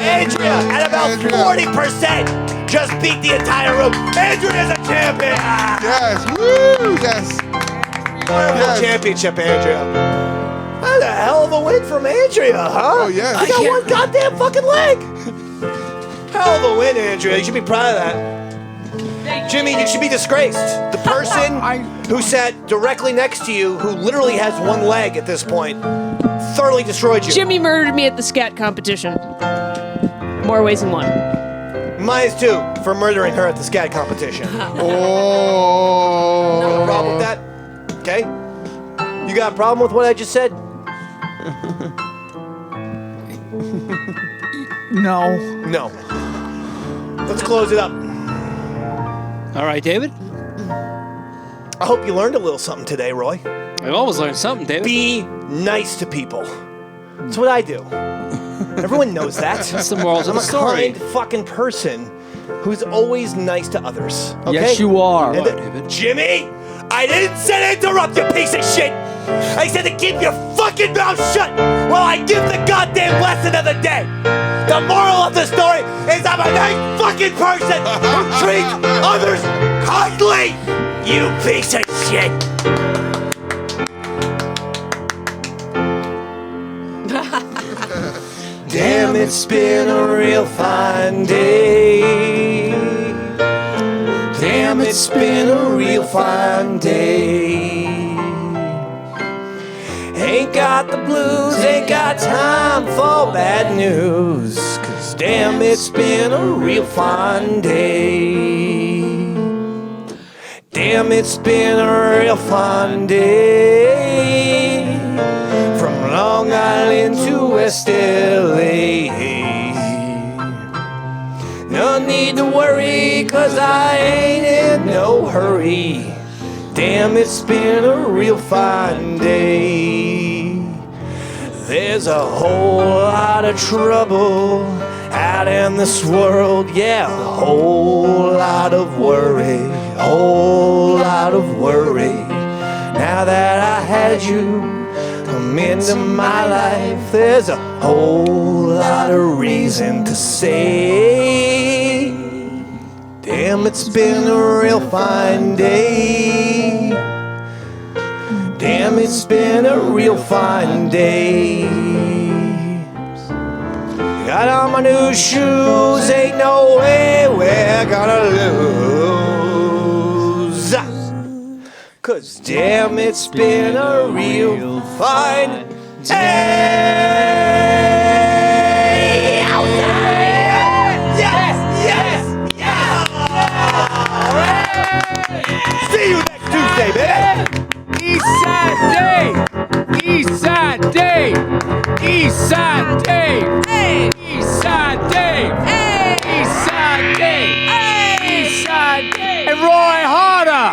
Andrea, at about 40%, just beat the entire room. Andrea's a champion! Yes, woo, yes. Wonderful championship, Andrea. That's a hell of a win from Andrea, huh? Oh, yes. You got one goddamn fucking leg! Hell of a win, Andrea. You should be proud of that. Jimmy, you should be disgraced. The person who sat directly next to you, who literally has one leg at this point, thoroughly destroyed you. Jimmy murdered me at the scat competition. More ways than one. -2 for murdering her at the scat competition. Oh. No problem with that? Okay. You got a problem with what I just said? No. No. Let's close it up. All right, David. I hope you learned a little something today, Roy. I've always learned something, David. Be nice to people. That's what I do. Everyone knows that. That's the morals of I'm the a story. kind fucking person who's alwa's nice to others. Okay? Yes, you are. And Jimmy, I didn't say to interrupt, you piece of shit. I said to keep your fucking mouth shut while I give the goddamn lesson of the day. The moral of the story is I'm a nice fucking person who treats others kindly. You piece of shit. Damn, it's been a real fine day. Damn, it's it's been a real fine day. Ain't got the blues, ain't got time for bad news. 'Cause damn, it's been a real fine day. Damn, it's been a real fun day. From Long Island to West LA. No need to worry, 'cause I ain't in no hurry. Damn, it's been a real fine day. There's a whole lot of trouble out in this world, yeah, a whole lot of worry, whole lot of worry. Now that I had you come into my life, there's a whole lot of reason to say, damn, it's been a real fine day. Damn, it's been a real fine day. Got on my new shoes, ain't no way we're gonna lose. 'Cause damn, it's been a real fine day. Yes, yes, yes. See you next Tuesday, baby. Eastside Day! Eastside Day! Eastside Day! Hey! Eastside Day! Hey! Eastside Day! Hey! Eastside Day! And Roy Harter!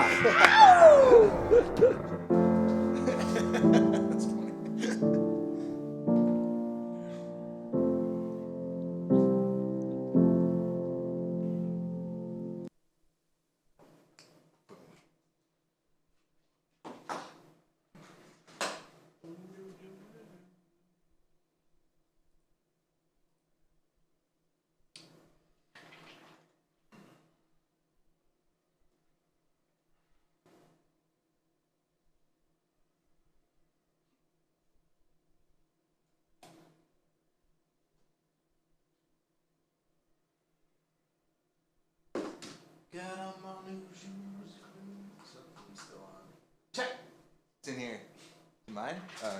Got on my new shoes. Something's still on. Check. It's in here. Mine? Oh, yeah.